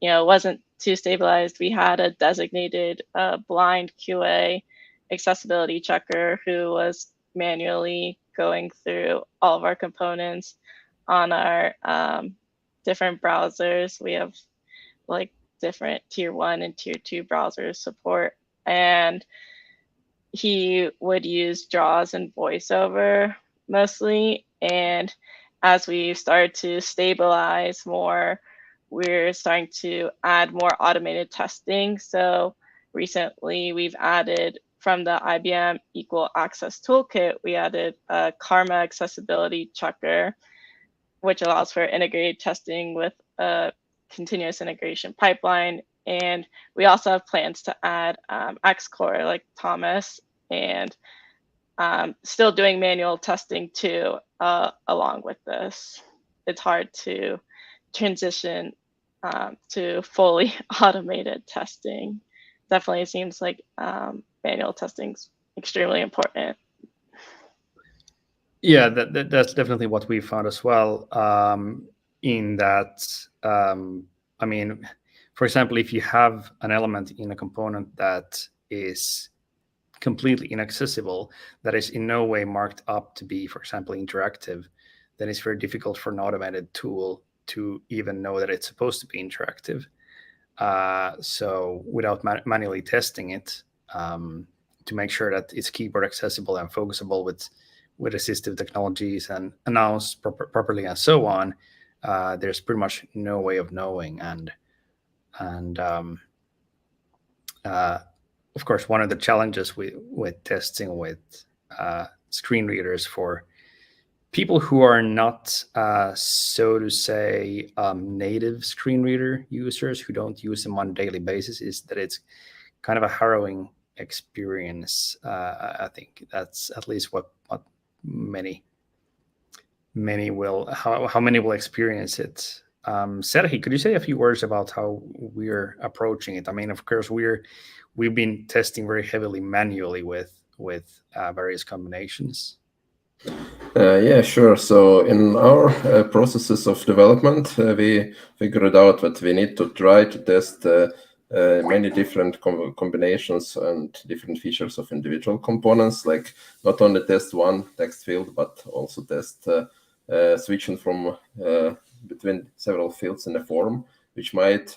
it wasn't too stabilized, we had a designated blind QA accessibility checker who was manually going through all of our components on our different browsers. We have like different tier 1 and tier 2 browsers support, and he would use JAWS and VoiceOver mostly. And as we started to stabilize more, we're starting to add more automated testing. So recently we've added, from the IBM Equal Access Toolkit, we added a Karma accessibility checker, which allows for integrated testing with a continuous integration pipeline. And we also have plans to add Xcore, like Thomas, and still doing manual testing too, along with this. It's hard to transition to fully automated testing. Definitely seems like manual testing is extremely important. Yeah, that's definitely what we found as well. In that, I mean, for example, if you have an element in a component that is completely inaccessible, that is in no way marked up to be, for example, interactive, then it's very difficult for an automated tool to even know that it's supposed to be interactive. So without manually testing it, to make sure that it's keyboard accessible and focusable with assistive technologies and announced properly and so on, there's pretty much no way of knowing. And of course, one of the challenges with testing with screen readers for people who are not, so to say, native screen reader users who don't use them on a daily basis is that it's kind of a harrowing experience. I think that's at least what many will, how many will experience it. Serhi, could you say a few words about how we're approaching it? I mean, of course, we've been testing very heavily manually with various combinations. Yeah, sure. So in our processes of development, we figured out that we need to try to test many different combinations and different features of individual components, like not only test one text field, but also test switching from between several fields in a form, which might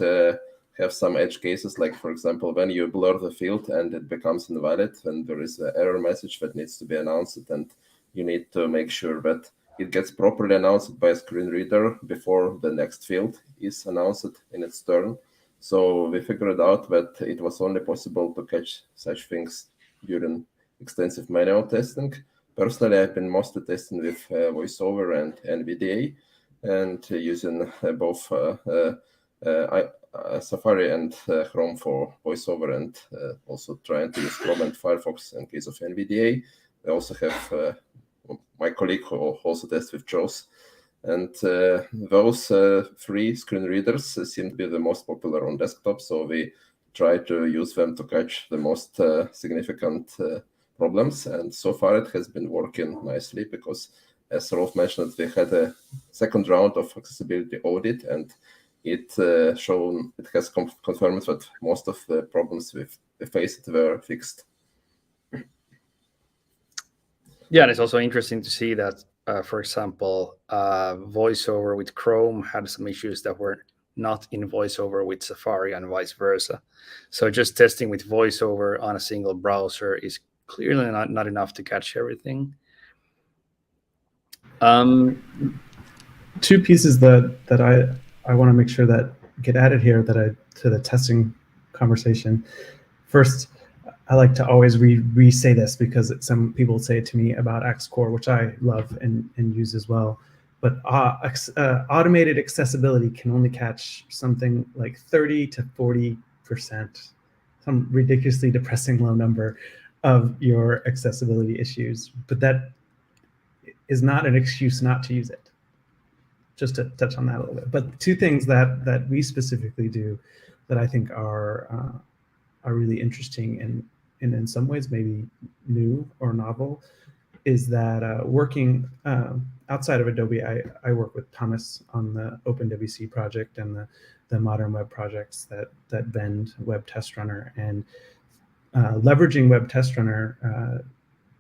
have some edge cases, like, for example, when you blur the field and it becomes invalid, then there is an error message that needs to be announced, and you need to make sure that it gets properly announced by a screen reader before the next field is announced in its turn. So we figured out that it was only possible to catch such things during extensive manual testing. Personally, I've been mostly testing with VoiceOver and NVDA, and using both Safari and Chrome for VoiceOver, and also trying to use Chrome and Firefox in case of NVDA. I also have my colleague who also tests with JAWS. And those three screen readers seem to be the most popular on desktop, so we try to use them to catch the most significant problems. And so far it has been working nicely, because as Rolf mentioned, we had a second round of accessibility audit, and it has confirmed that most of the problems we faced were fixed. Yeah, and it's also interesting to see that, for example, VoiceOver with Chrome had some issues that were not in VoiceOver with Safari and vice versa. So just testing with VoiceOver on a single browser is clearly not enough to catch everything. Two pieces that I want to make sure that get added here to the testing conversation. First, I like to always re-say this, because some people say it to me about Xcore, which I love and use as well. But automated accessibility can only catch something like 30 to 40%, some ridiculously depressing low number of your accessibility issues. But that is not an excuse not to use it. Just to touch on that a little bit. But two things that we specifically do that I think are really interesting and in some ways maybe new or novel is that working outside of Adobe, I work with Thomas on the OpenWC project and the modern web projects that bend Web Test Runner. And leveraging Web Test Runner,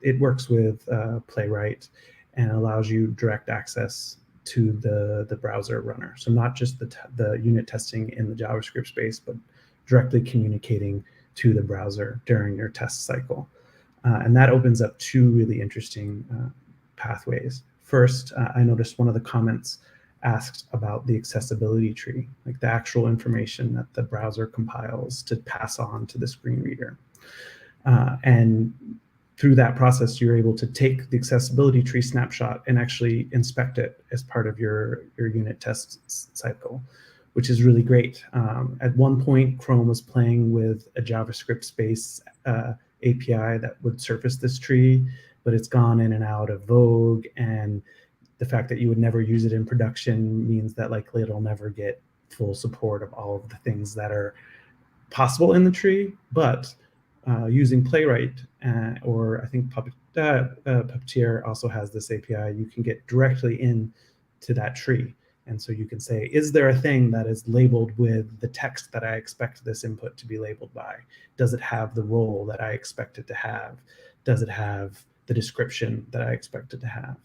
it works with Playwright and allows you direct access to the browser runner. So not just the unit testing in the JavaScript space, but directly communicating to the browser during your test cycle. And that opens up two really interesting pathways. First, I noticed one of the comments asked about the accessibility tree, like the actual information that the browser compiles to pass on to the screen reader. And through that process, you're able to take the accessibility tree snapshot and actually inspect it as part of your unit test cycle, which is really great. At one point, Chrome was playing with a JavaScript space API that would surface this tree, but it's gone in and out of vogue. And the fact that you would never use it in production means that likely it'll never get full support of all of the things that are possible in the tree. But using Playwright, or I think Puppeteer also has this API, you can get directly into that tree. And so you can say, is there a thing that is labeled with the text that I expect this input to be labeled by? Does it have the role that I expect it to have? Does it have the description that I expect it to have?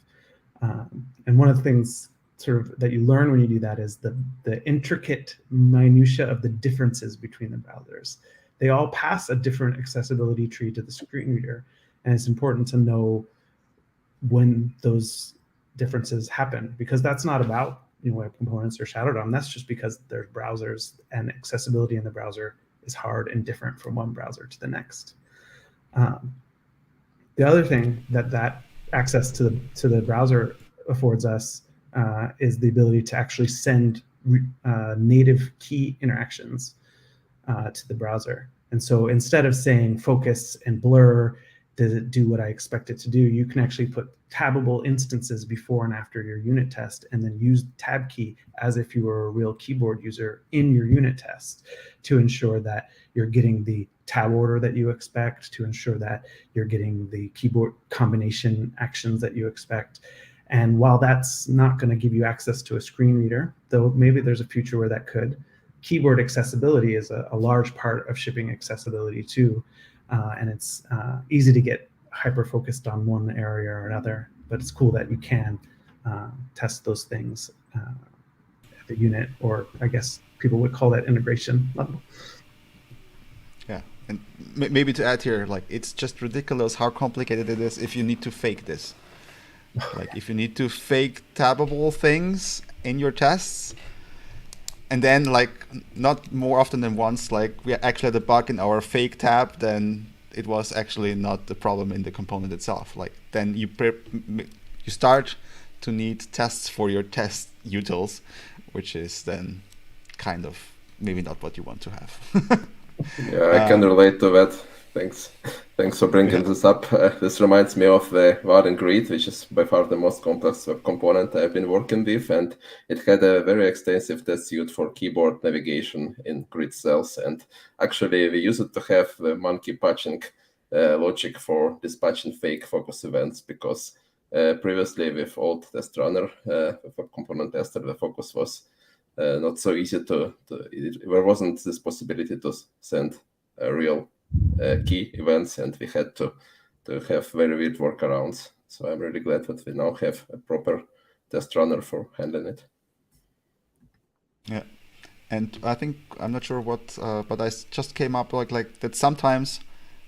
And one of the things sort of that you learn when you do that is the intricate minutia of the differences between the browsers. They all pass a different accessibility tree to the screen reader, and it's important to know when those differences happen, because that's not about web components or Shadow DOM. That's just because there's browsers, and accessibility in the browser is hard and different from one browser to the next. The other thing that access to the browser affords us is the ability to actually send native key interactions to the browser. And so instead of saying focus and blur, does it do what I expect it to do, you can actually put tabbable instances before and after your unit test, and then use tab key as if you were a real keyboard user in your unit test to ensure that you're getting the tab order that you expect, to ensure that you're getting the keyboard combination actions that you expect. And while that's not going to give you access to a screen reader, though maybe there's a future where that could, keyboard accessibility is a large part of shipping accessibility too. And it's easy to get hyper-focused on one area or another, but it's cool that you can test those things at the unit, or I guess people would call that integration level. Yeah, and maybe to add here, like, it's just ridiculous how complicated it is if you need to fake this. Like, if you need to fake tabbable things in your tests, and then, like, not more often than once, like, we actually had a bug in our fake tab, then it was actually not the problem in the component itself. Like, then you start to need tests for your test utils, which is then kind of maybe not what you want to have. Yeah, I can relate to that. Thanks for bringing this up. This reminds me of the Vaadin grid, which is by far the most complex web component I've been working with, and it had a very extensive test suite for keyboard navigation in grid cells. And actually, we used to have the monkey patching logic for dispatching fake focus events, because previously with old test runner, with a component tester, the focus was not so easy there wasn't this possibility to send real key events, and we had to have very weird workarounds. So I'm really glad that we now have a proper test runner for handling it. Yeah, and I think, I'm not sure what, but I just came up like that sometimes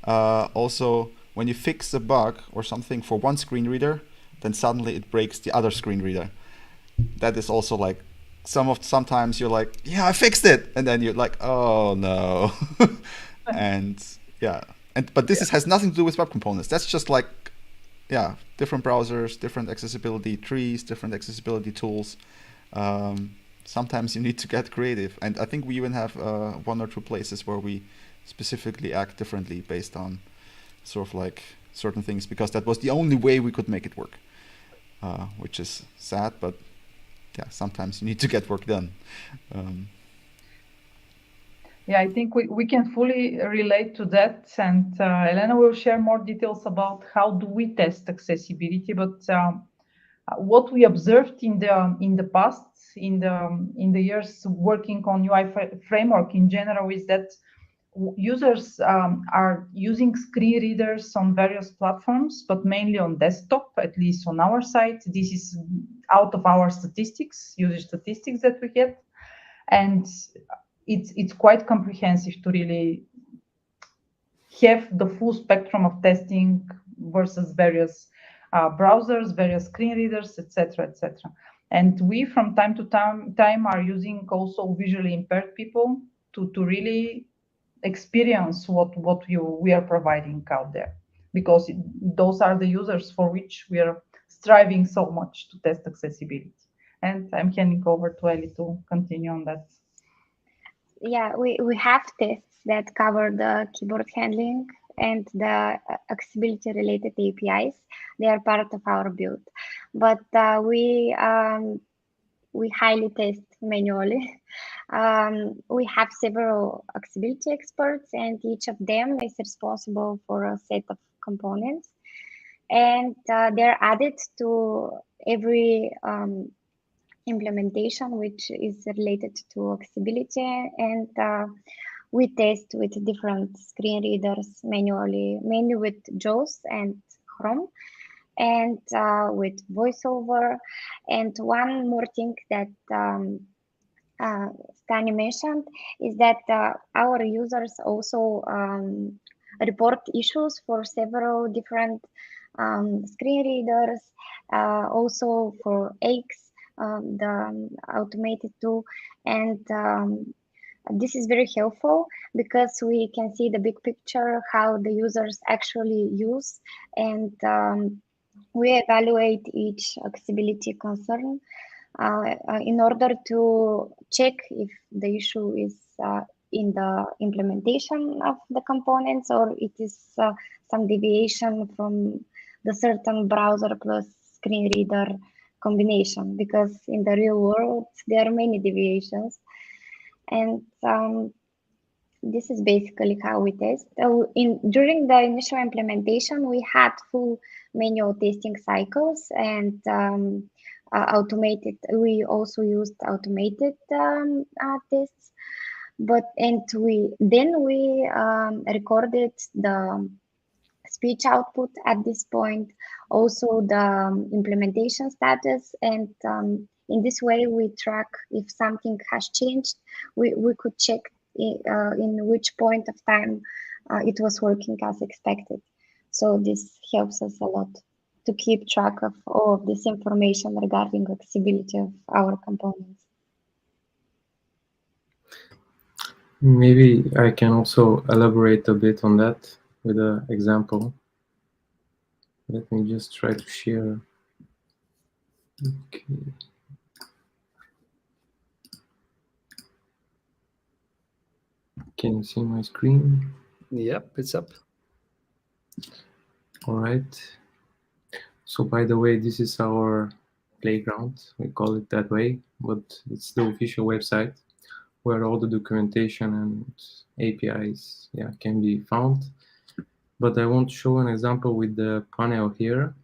also when you fix a bug or something for one screen reader, then suddenly it breaks the other screen reader. That is also like, sometimes you're like, yeah, I fixed it, and then you're like, oh no. And yeah, but this has nothing to do with web components. That's just like, yeah, different browsers, different accessibility trees, different accessibility tools. Sometimes you need to get creative, and I think we even have one or two places where we specifically act differently based on sort of like certain things, because that was the only way we could make it work, which is sad, but yeah, sometimes you need to get work done. Yeah, I think we can fully relate to that, and Elena will share more details about how do we test accessibility. But what we observed in the past, in the years working on UI framework in general, is that users are using screen readers on various platforms, but mainly on desktop, at least on our site. This is out of our statistics, user statistics that we get, and it's quite comprehensive to really have the full spectrum of testing versus various browsers, various screen readers, etc., etc. And we, from time to time, are using also visually impaired people to really experience what we are providing out there, because those are the users for which we are striving so much to test accessibility. And I'm handing over to Ellie to continue on that. Yeah, we have tests that cover the keyboard handling and the accessibility related APIs. They are part of our build, but we highly test manually. We have several accessibility experts, and each of them is responsible for a set of components. And they're added to every implementation which is related to accessibility, and we test with different screen readers manually, mainly with JAWS and Chrome, and with VoiceOver. And one more thing that Stani mentioned is that our users also report issues for several different screen readers, also for X, the automated tool, and this is very helpful because we can see the big picture, how the users actually use, and we evaluate each accessibility concern in order to check if the issue is in the implementation of the components, or it is some deviation from the certain browser plus screen reader combination, because in the real world there are many deviations. And this is basically how we test. During the initial implementation, we had full manual testing cycles and automated. We also used automated tests, and we recorded the speech output at this point, also the implementation status, and in this way we track if something has changed. We could check in which point of time it was working as expected. So this helps us a lot to keep track of all of this information regarding accessibility of our components. Maybe I can also elaborate a bit on that with an example. Let me just try to share. Okay. Can you see my screen? Yep, it's up. All right. So by the way, this is our playground. We call it that way, but it's the official website where all the documentation and APIs can be found. But I want to show an example with the panel here,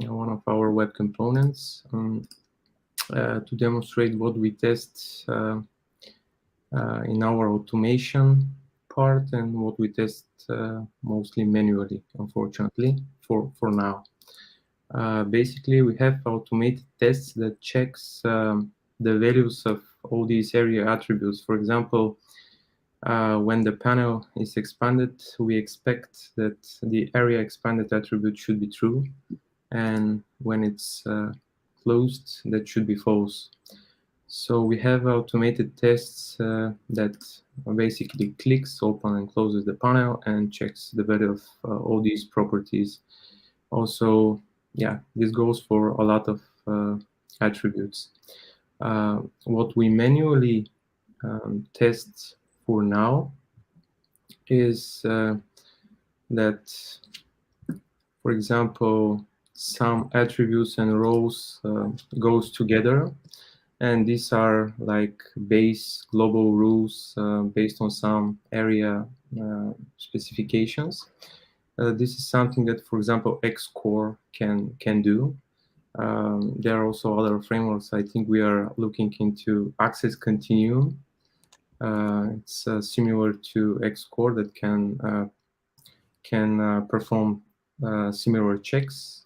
one of our web components, to demonstrate what we test in our automation part and what we test mostly manually, unfortunately, for now. Basically, we have automated tests that checks the values of all these area attributes. For example, when the panel is expanded, we expect that the area expanded attribute should be true, and when it's closed, that should be false. So we have automated tests that basically clicks, open and closes the panel and checks the value of all these properties. Also, this goes for a lot of attributes. What we manually test for now is that, for example, some attributes and roles goes together, and these are like base global rules based on some area specifications. This is something that, for example, Xcore can do. There are also other frameworks. I think we are looking into Access Continuum. It's similar to Xcore that can perform similar checks.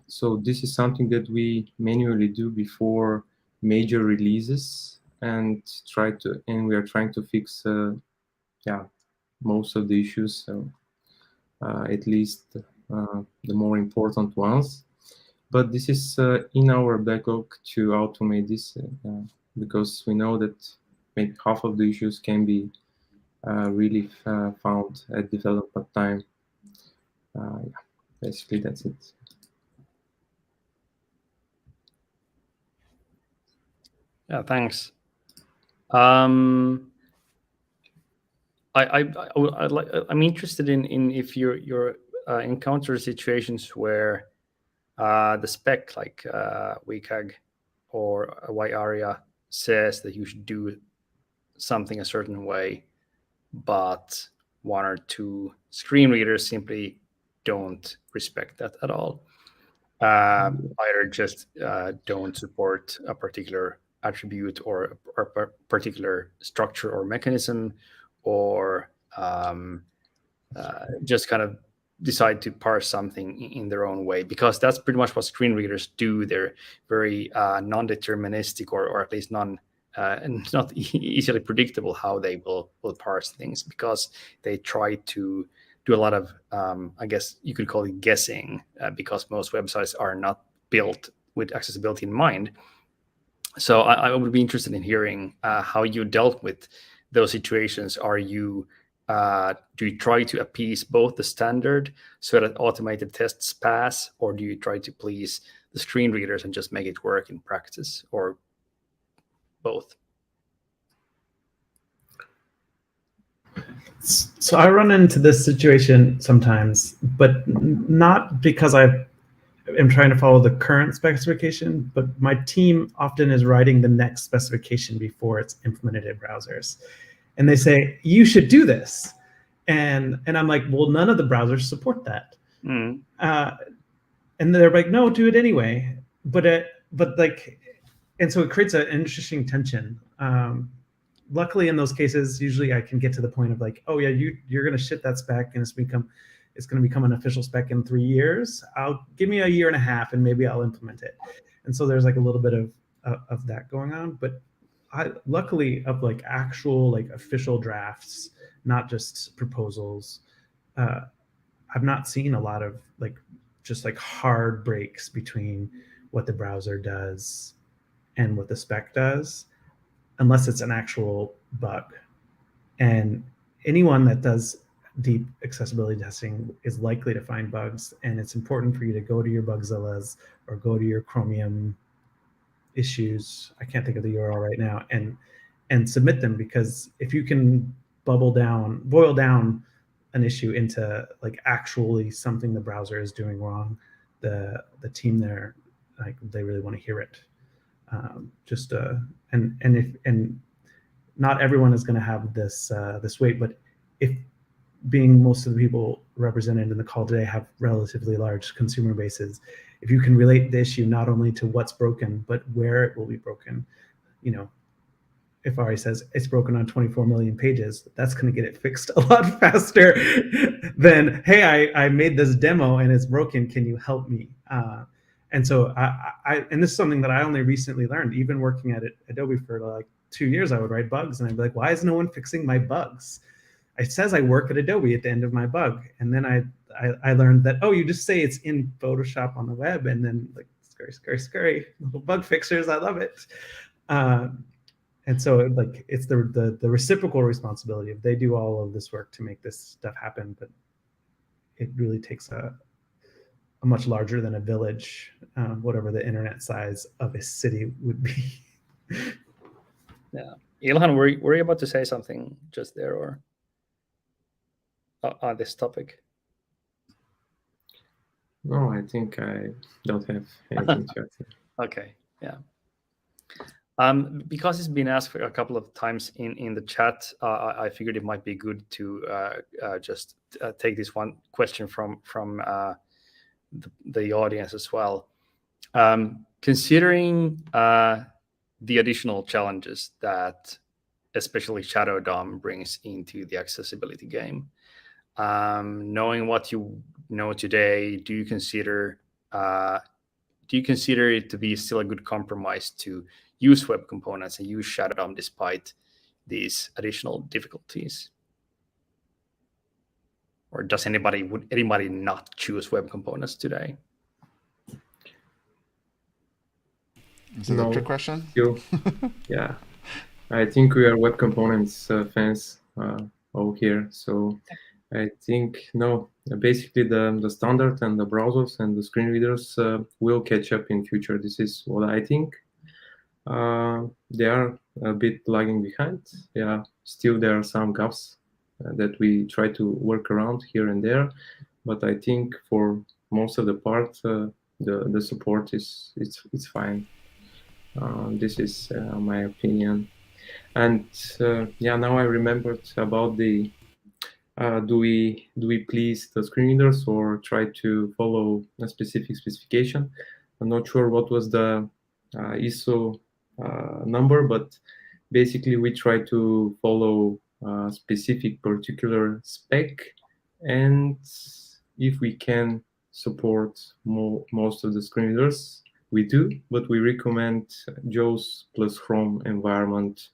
So this is something that we manually do before major releases, and we are trying to fix most of the issues. So at least the more important ones. But this is in our backlog to automate this because we know that maybe half of the issues can be really found at development time. Basically that's it. Yeah, thanks. I'm interested in if you encounter situations where the spec like WCAG or YARIA says that you should do something a certain way, but one or two screen readers simply don't respect that at all. Either just don't support a particular attribute or a particular structure or mechanism, or just kind of decide to parse something in their own way, because that's pretty much what screen readers do. They're very non-deterministic, or at least not easily predictable how they will parse things, because they try to do a lot of, I guess you could call it guessing, because most websites are not built with accessibility in mind. So I would be interested in hearing how you dealt with those situations. Do you try to appease both the standard so that automated tests pass, or do you try to please the screen readers and just make it work in practice, or both? So I run into this situation sometimes, but not because I am trying to follow the current specification, but my team often is writing the next specification before it's implemented in browsers. And they say, you should do this. And I'm like, well, none of the browsers support that. And they're like, no, do it anyway. But and so it creates an interesting tension. Luckily, in those cases, usually I can get to the point of like, oh yeah, you're going to ship that spec, and it's going to become an official spec in 3 years. Give me a year and a half, and maybe I'll implement it. And so there's like a little bit of that going on. But luckily, of like actual like official drafts, not just proposals, I've not seen a lot of like just like hard breaks between what the browser does and what the spec does, unless it's an actual bug. And anyone that does deep accessibility testing is likely to find bugs, and it's important for you to go to your Bugzillas or go to your Chromium issues, I can't think of the URL right now, and submit them, because if you can boil down an issue into like actually something the browser is doing wrong, the team there, like, they really want to hear it. And not everyone is going to have this weight, but if being most of the people represented in the call today have relatively large consumer bases, if you can relate the issue not only to what's broken, but where it will be broken, if Ari says it's broken on 24 million pages, that's going to get it fixed a lot faster than, hey, I made this demo and it's broken, can you help me? And so and this is something that I only recently learned, even working at Adobe for like 2 years. I would write bugs and I'd be like, why is no one fixing my bugs? It says I work at Adobe at the end of my bug. And then I learned that, oh, you just say it's in Photoshop on the web, and then like, scurry, little bug fixers, I love it. And so like it's the reciprocal responsibility of they do all of this work to make this stuff happen, but it really takes a much larger than a village, whatever the internet size of a city would be. Yeah, Ilhan, were you about to say something just there, or on this topic? No, I think I don't have anything to add. Okay, yeah. Because it's been asked a couple of times in the chat, I figured it might be good to just take this one question from the audience as well. Considering the additional challenges that especially Shadow DOM brings into the accessibility game, knowing what you know today, do you consider it to be still a good compromise to use web components and use Shadow DOM despite these additional difficulties? Or would anybody not choose web components today? Is it a trick question? Yeah, I think we are web components fans over here. So I think, no, basically the standard and the browsers and the screen readers will catch up in future. This is what I think. They are a bit lagging behind. Yeah, still there are some gaps that we try to work around here and there, but I think for most of the part, the support it's fine. This is my opinion. And yeah, now I remembered about the do we please the screen readers or try to follow a specific specification? I'm not sure what was the ISO number, but basically we try to follow a specific particular spec, and if we can support most of the screen readers, we do, but we recommend JAWS plus Chrome environment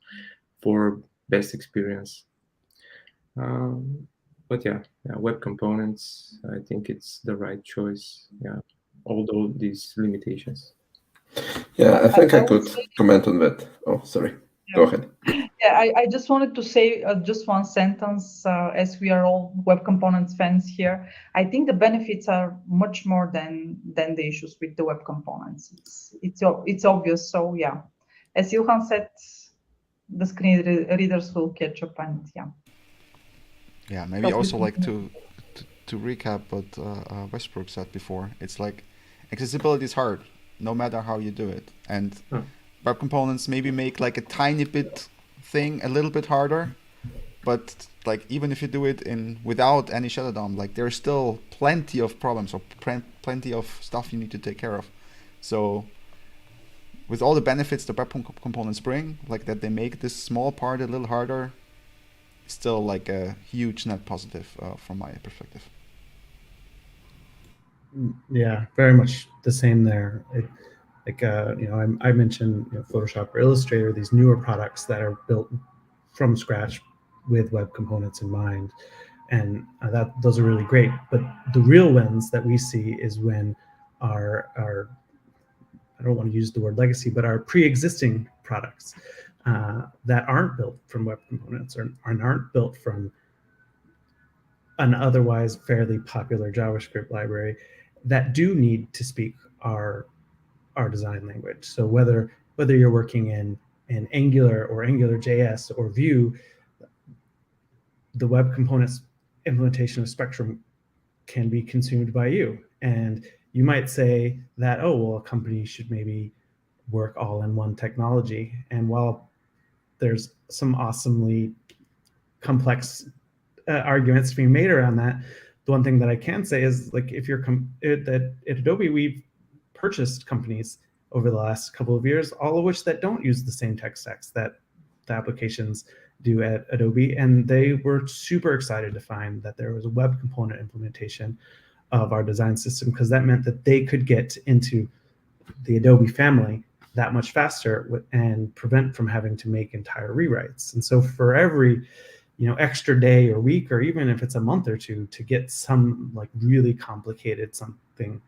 for best experience. But yeah, web components, I think it's the right choice. Yeah, although these limitations. Yeah, I think I could comment on that. Oh, sorry. Go ahead. Yeah, I just wanted to say just one sentence, as we are all web components fans here. I think the benefits are much more than the issues with the web components. It's obvious. So yeah, as Johan said, the screen readers will catch up, and yeah. Yeah, maybe also like to recap what Westbrook said before. It's like accessibility is hard, no matter how you do it, and web components maybe make like a tiny bit thing a little bit harder, but like even if you do it without any shadow DOM, like there's still plenty of problems or plenty of stuff you need to take care of. So with all the benefits the web components bring, like that they make this small part a little harder, still like a huge net positive from my perspective. Yeah, very much the same there. I mentioned Photoshop or Illustrator, these newer products that are built from scratch with web components in mind, and those are really great. But the real wins that we see is when our I don't want to use the word legacy, but our pre-existing products that aren't built from web components or aren't built from an otherwise fairly popular JavaScript library that do need to speak our design language. So whether you're working in Angular or AngularJS or Vue, the web components implementation of Spectrum can be consumed by you. And you might say that, oh, well, a company should maybe work all in one technology. And while there's some awesomely complex arguments being made around that, the one thing that I can say is, like, if you're at Adobe, we've purchased companies over the last couple of years, all of which that don't use the same tech stacks that the applications do at Adobe, and they were super excited to find that there was a web component implementation of our design system, because that meant that they could get into the Adobe family that much faster and prevent from having to make entire rewrites. And so for every extra day or week, or even if it's a month or two, to get some like really complicated something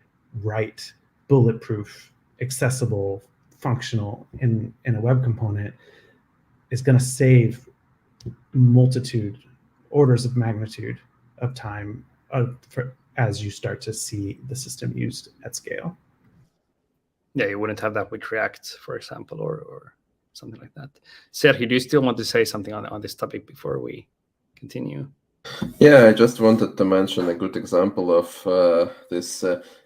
right, bulletproof, accessible, functional in a web component, is going to save orders of magnitude of time as you start to see the system used at scale. Yeah, you wouldn't have that with React, for example, or something like that. Sergio, do you still want to say something on this topic before we continue? Yeah, I just wanted to mention a good example of this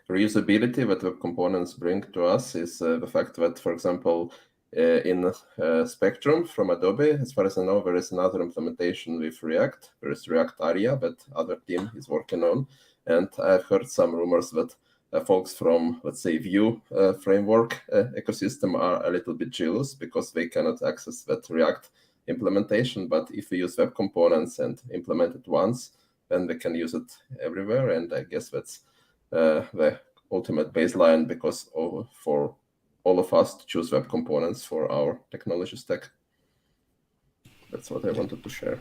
reusability that web components bring to us is the fact that, for example, in Spectrum from Adobe, as far as I know, there is another implementation with React. There is React Aria that other team is working on. And I've heard some rumors that folks from, let's say, Vue framework ecosystem are a little bit jealous because they cannot access that React implementation. But if we use web components and implement it once, then we can use it everywhere. And I guess that's the ultimate baseline, because for all of us to choose web components for our technology stack. That's what I wanted to share.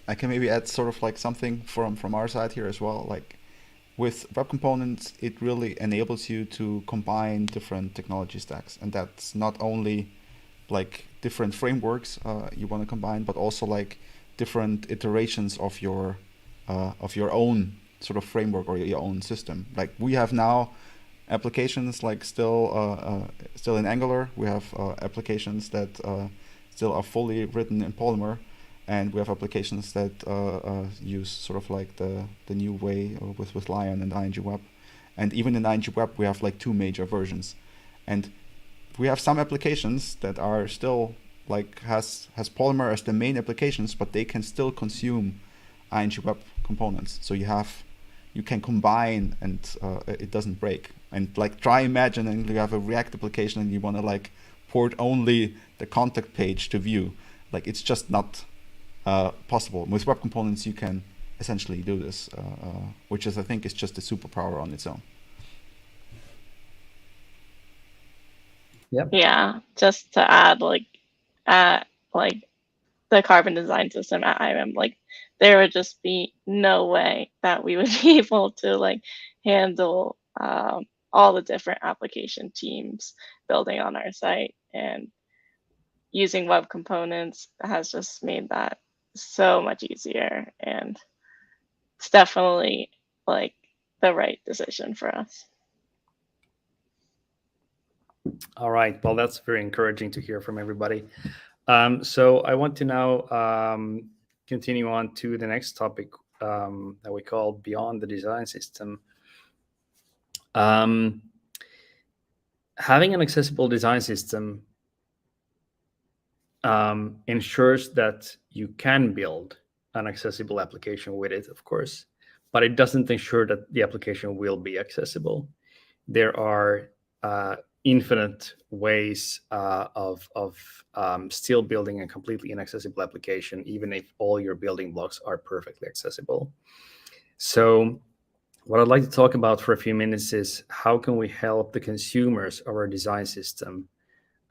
I can maybe add sort of like something from our side here as well. Like with web components, it really enables you to combine different technology stacks, and that's not only like different frameworks you want to combine, but also like different iterations of your own sort of framework or your own system. Like we have now applications like still in Angular. We have applications that still are fully written in Polymer, and we have applications that use sort of like the new way with Lion and ING Web. And even in ING Web, we have like two major versions. And we have some applications that are still like has Polymer as the main applications, but they can still consume ING Web Components. So you can combine and it doesn't break. And like try imagining you have a React application and you want to like port only the contact page to view. Like it's just not possible. With Web Components you can essentially do this, which is I think is just a superpower on its own. Yep. Yeah, just to add, like the Carbon design system at IBM, like there would just be no way that we would be able to like handle all the different application teams building on our site, and using web components has just made that so much easier, and it's definitely like the right decision for us. All right. Well, that's very encouraging to hear from everybody. So I want to now continue on to the next topic that we call Beyond the Design System. Having an accessible design system ensures that you can build an accessible application with it, of course, but it doesn't ensure that the application will be accessible. There are infinite ways of still building a completely inaccessible application, even if all your building blocks are perfectly accessible. So what I'd like to talk about for a few minutes is how can we help the consumers of our design system,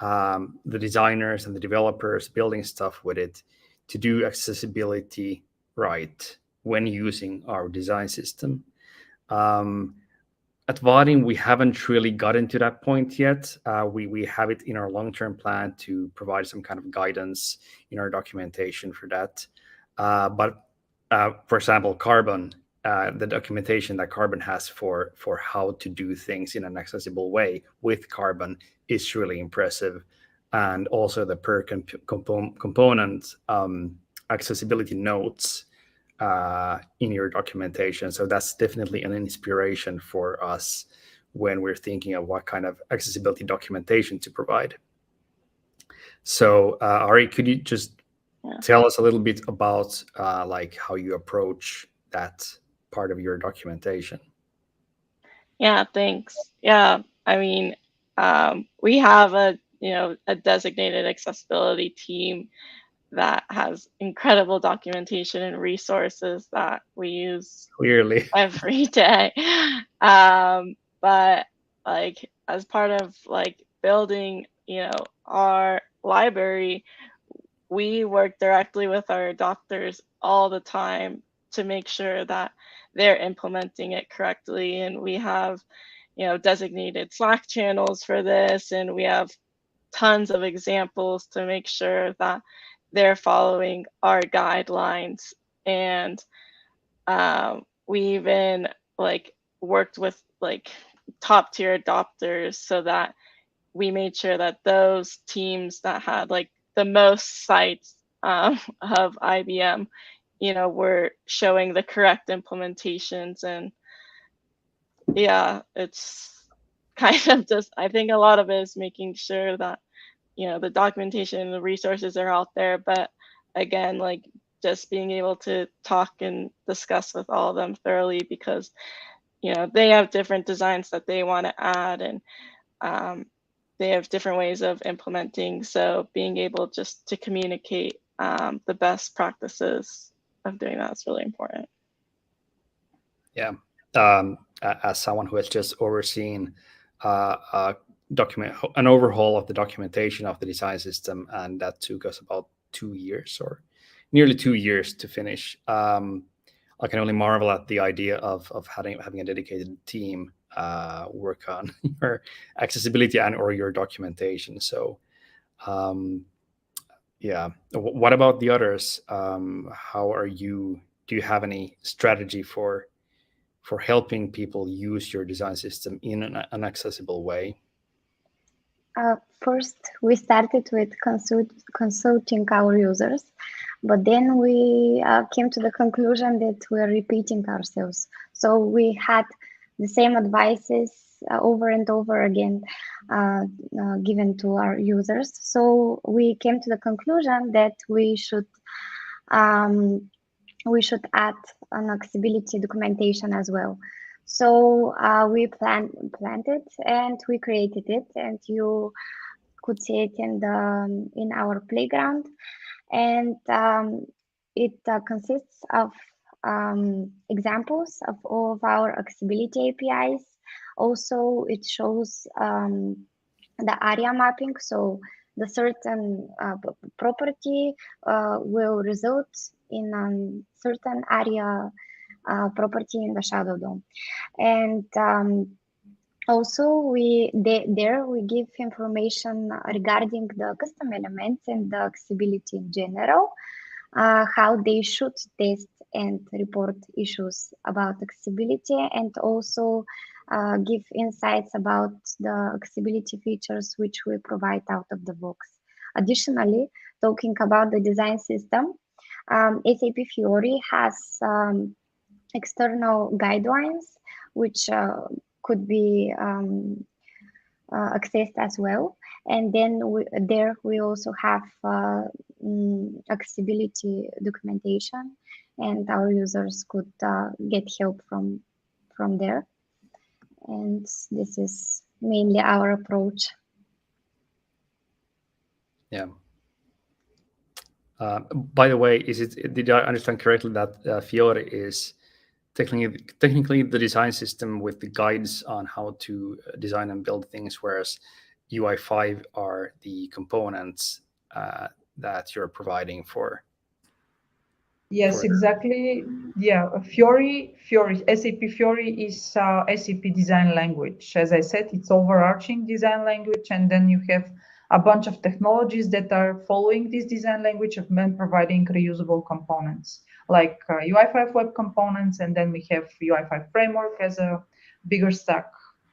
the designers and the developers building stuff with it, to do accessibility right when using our design system. At Vadin, we haven't really gotten to that point yet. We have it in our long-term plan to provide some kind of guidance in our documentation for that. But for example, Carbon, the documentation that Carbon has for how to do things in an accessible way with Carbon is really impressive. And also the per component accessibility notes in your documentation. So that's definitely an inspiration for us when we're thinking of what kind of accessibility documentation to provide. So Ari, could you just tell us a little bit about like how you approach that part of your documentation? Yeah, thanks. Yeah, I mean, we have a designated accessibility team that has incredible documentation and resources that we use clearly every day. But like as part of like building, our library, we work directly with our adopters all the time to make sure that they're implementing it correctly. And we have, designated Slack channels for this, and we have tons of examples to make sure that they're following our guidelines. And we even like worked with like top tier adopters so that we made sure that those teams that had like the most sites of IBM, were showing the correct implementations. And yeah, it's kind of just, I think a lot of it is making sure that the documentation and the resources are out there, but again, like just being able to talk and discuss with all of them thoroughly, because they have different designs that they want to add, and they have different ways of implementing. So being able just to communicate the best practices of doing that is really important. Yeah, as someone who has just overseen an overhaul of the documentation of the design system, and that took us about 2 years or nearly 2 years to finish. I can only marvel at the idea of having a dedicated team work on your accessibility and or your documentation. So yeah, what about the others? How are you? Do you have any strategy for helping people use your design system in an accessible way? First, we started with consulting our users, but then we came to the conclusion that we're repeating ourselves. So we had the same advices over and over again given to our users. So we came to the conclusion that we should add an accessibility documentation as well. So we planned it and we created it, and you could see it in our playground. And it consists of examples of all of our accessibility APIs. Also, it shows the area mapping. So the certain property will result in a certain area property in the Shadow DOM. And also, we give information regarding the custom elements and the accessibility in general, how they should test and report issues about accessibility, and also give insights about the accessibility features which we provide out of the box. Additionally, talking about the design system, SAP Fiori has external guidelines which could be accessed as well. And then we also have accessibility documentation, and our users could get help from there. And this is mainly our approach. Yeah. By the way, did I understand correctly that Fiori is technically the design system with the guides on how to design and build things, whereas UI5 are the components that you're providing for? Yes, exactly. Yeah, Fiori, SAP Fiori is SAP design language. As I said, it's overarching design language, and then you have a bunch of technologies that are following this design language of providing reusable components, like UI5 web components, and then we have UI5 framework as a bigger stack,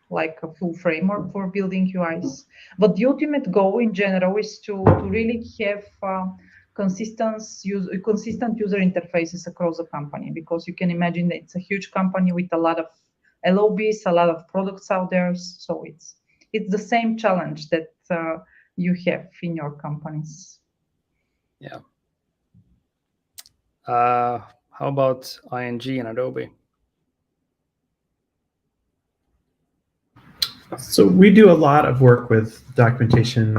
like a full framework for building UIs. But the ultimate goal in general is to really have consistent user interfaces across the company, because you can imagine that it's a huge company with a lot of LOBs, a lot of products out there. So it's the same challenge that you have in your companies. Yeah. How about ING and Adobe? So we do a lot of work with documentation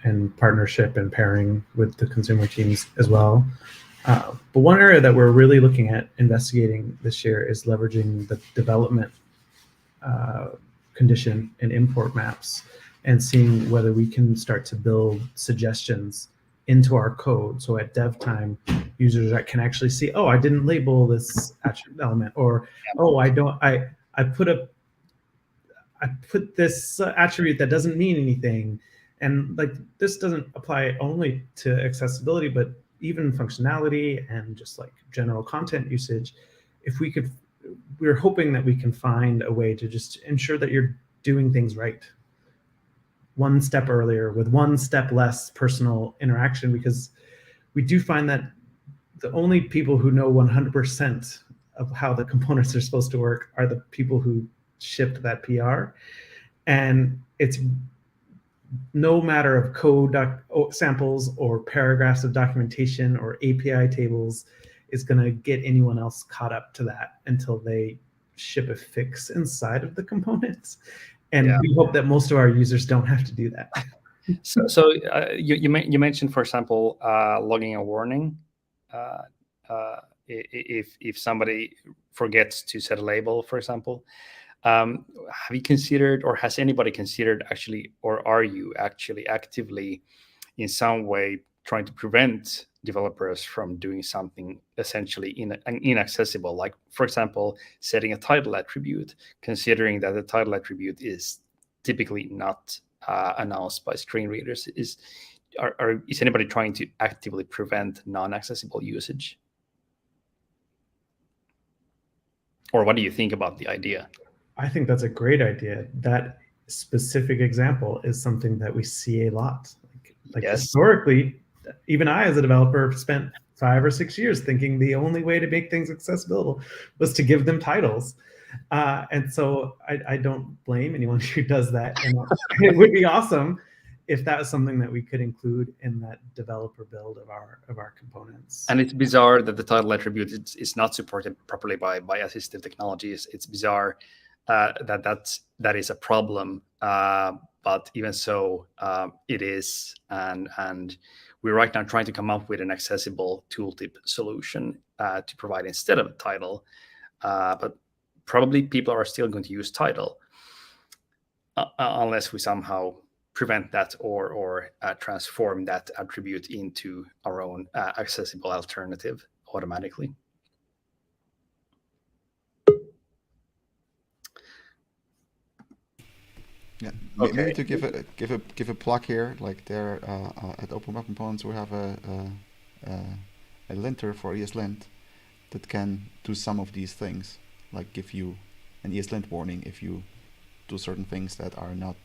and partnership and pairing with the consumer teams as well. But one area that we're really looking at investigating this year is leveraging the development condition and import maps, and seeing whether we can start to build suggestions into our code. So at dev time, users can actually see, oh, I didn't label this attribute element, or oh, I put this attribute that doesn't mean anything. And like, this doesn't apply only to accessibility, but even functionality and just like general content usage. We're hoping that we can find a way to just ensure that you're doing things right, one step earlier with one step less personal interaction, because we do find that the only people who know 100% of how the components are supposed to work are the people who shipped that PR. And it's no matter of code samples or paragraphs of documentation or API tables is going to get anyone else caught up to that until they ship a fix inside of the components. And we hope that most of our users don't have to do that. So you mentioned, for example, logging a warning. If somebody forgets to set a label, for example, have you considered, or has anybody considered actually, or are you actually actively in some way trying to prevent developers from doing something essentially inaccessible, like, for example, setting a title attribute, considering that the title attribute is typically not announced by screen readers? Is anybody trying to actively prevent non-accessible usage? Or what do you think about the idea? I think that's a great idea. That specific example is something that we see a lot. Like yes. Historically, even I, as a developer, spent 5 or 6 years thinking the only way to make things accessible was to give them titles. And so I don't blame anyone who does that. And it would be awesome if that was something that we could include in that developer build of our components. And it's bizarre that the title attribute is not supported properly by assistive technologies. It's bizarre that is a problem. But even so, it is, and we're right now trying to come up with an accessible tooltip solution to provide instead of a title. But probably people are still going to use title unless we somehow prevent that or transform that attribute into our own accessible alternative automatically. Yeah, Okay. maybe to give a plug here, like there at Open Web Components we have a linter for ESLint that can do some of these things, like give you an ESLint warning if you do certain things that are not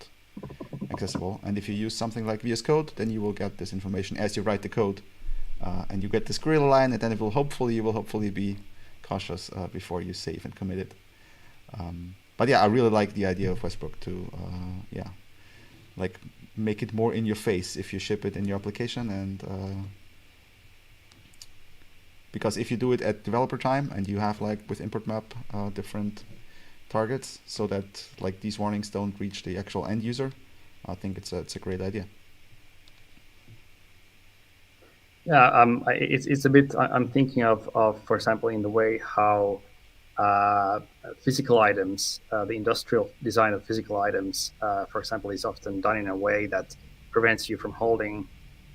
accessible. And if you use something like VS Code, then you will get this information as you write the code, and you get this query line, and then you will hopefully be cautious before you save and commit it. But yeah, I really like the idea of Westbrook to like make it more in your face if you ship it in your application, and because if you do it at developer time and you have, like with import map, different targets so that like these warnings don't reach the actual end user, I think it's a great idea. Yeah, it's a bit. I'm thinking of for example, in the way how physical items, the industrial design of physical items, for example, is often done in a way that prevents you from holding.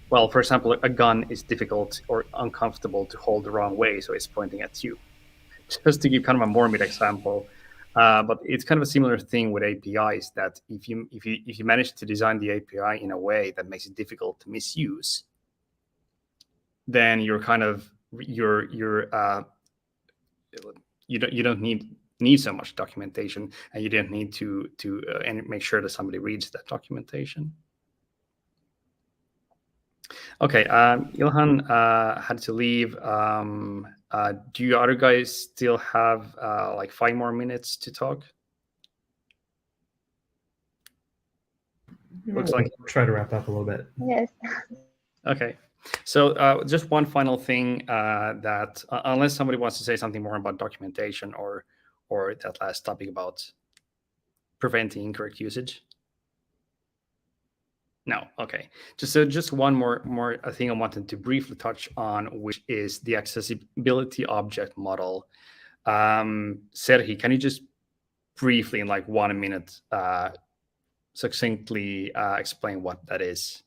Well, for example, a gun is difficult or uncomfortable to hold the wrong way, so it's pointing at you. Just to give kind of a morbid example, but it's kind of a similar thing with APIs. That if you manage to design the API in a way that makes it difficult to misuse, then you're kind of you don't need so much documentation, and you don't need to and make sure that somebody reads that documentation. Okay, Ilhan had to leave. Do you other guys still have like 5 more minutes to talk? Looks like try to wrap up a little bit. Yes. Okay. So just one final thing that unless somebody wants to say something more about documentation or that last topic about preventing incorrect usage. No, okay. Just one more thing I wanted to briefly touch on, which is the accessibility object model. Serhi, can you just briefly, in like 1 minute, succinctly explain what that is?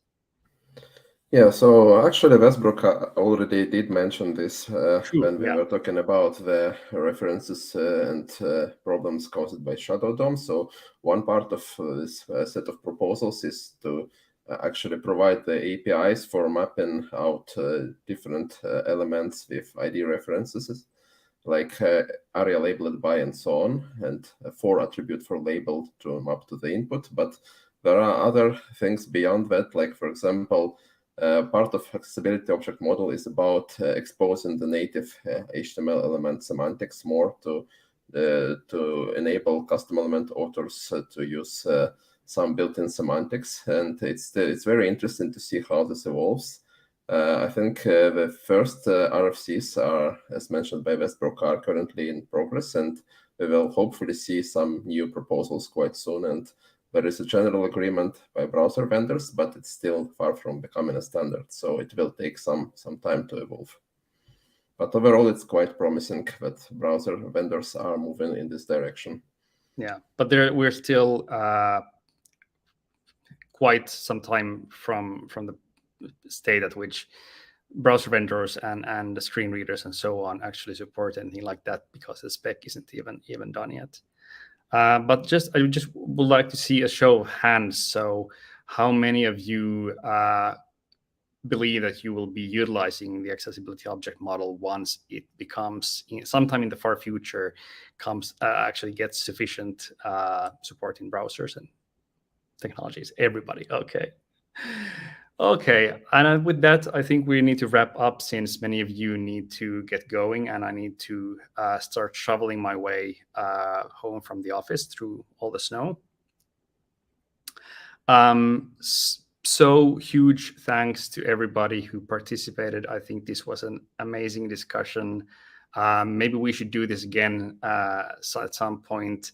Yeah, so actually Westbrook already did mention this when we were talking about the references and problems caused by Shadow DOM. So one part of this set of proposals is to actually provide the APIs for mapping out different elements with ID references, like area labeled by and so on, and for attribute for labeled to map to the input. But there are other things beyond that, like for example, part of accessibility object model is about exposing the native HTML element semantics more to enable custom element authors to use some built-in semantics, and it's very interesting to see how this evolves. I think the first RFCs are, as mentioned by Westbrook, are currently in progress, and we will hopefully see some new proposals quite soon. And there is a general agreement by browser vendors, but it's still far from becoming a standard, so it will take some time to evolve. But overall, it's quite promising that browser vendors are moving in this direction. Yeah, but we're still quite some time from the state at which browser vendors and the screen readers and so on actually support anything like that, because the spec isn't even done yet. But I just would like to see a show of hands. So how many of you believe that you will be utilizing the accessibility object model once it becomes, sometime in the far future, actually gets sufficient support in browsers and technologies? Everybody, okay. Okay, and with that, I think we need to wrap up since many of you need to get going, and I need to start shoveling my way home from the office through all the snow. So huge thanks to everybody who participated. I think this was an amazing discussion. Maybe we should do this again at some point.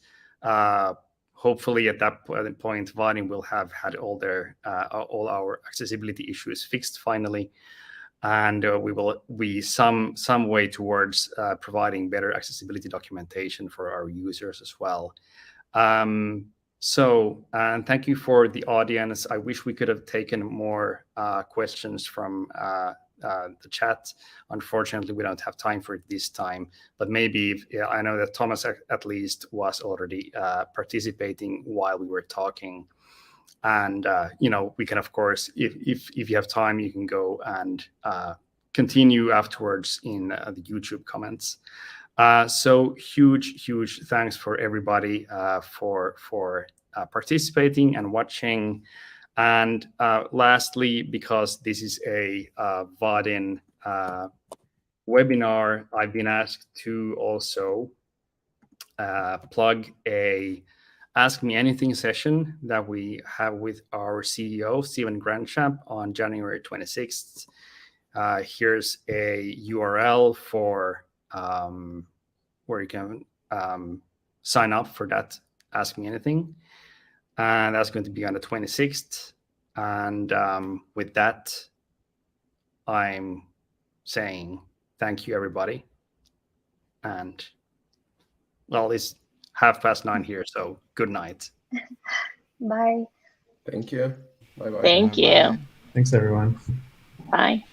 Hopefully at that point, Vadin will have had all our accessibility issues fixed finally, and we will be some way towards providing better accessibility documentation for our users as well. So, and thank you for the audience. I wish we could have taken more questions from the chat. Unfortunately, we don't have time for it this time, but maybe I know that Thomas at least was already participating while we were talking. And, we can, of course, if you have time, you can go and continue afterwards in the YouTube comments. So huge thanks for everybody for participating and watching. And lastly, because this is a Vadin webinar, I've been asked to also plug a Ask Me Anything session that we have with our CEO, Stephen Grandchamp, on January 26th. Here's a URL for where you can sign up for that Ask Me Anything. And that's going to be on the 26th. And with that, I'm saying thank you, everybody. And, well, it's 9:30 here, so good night. Bye. Thank you. Bye-bye. Thank you. Thanks, everyone. Bye.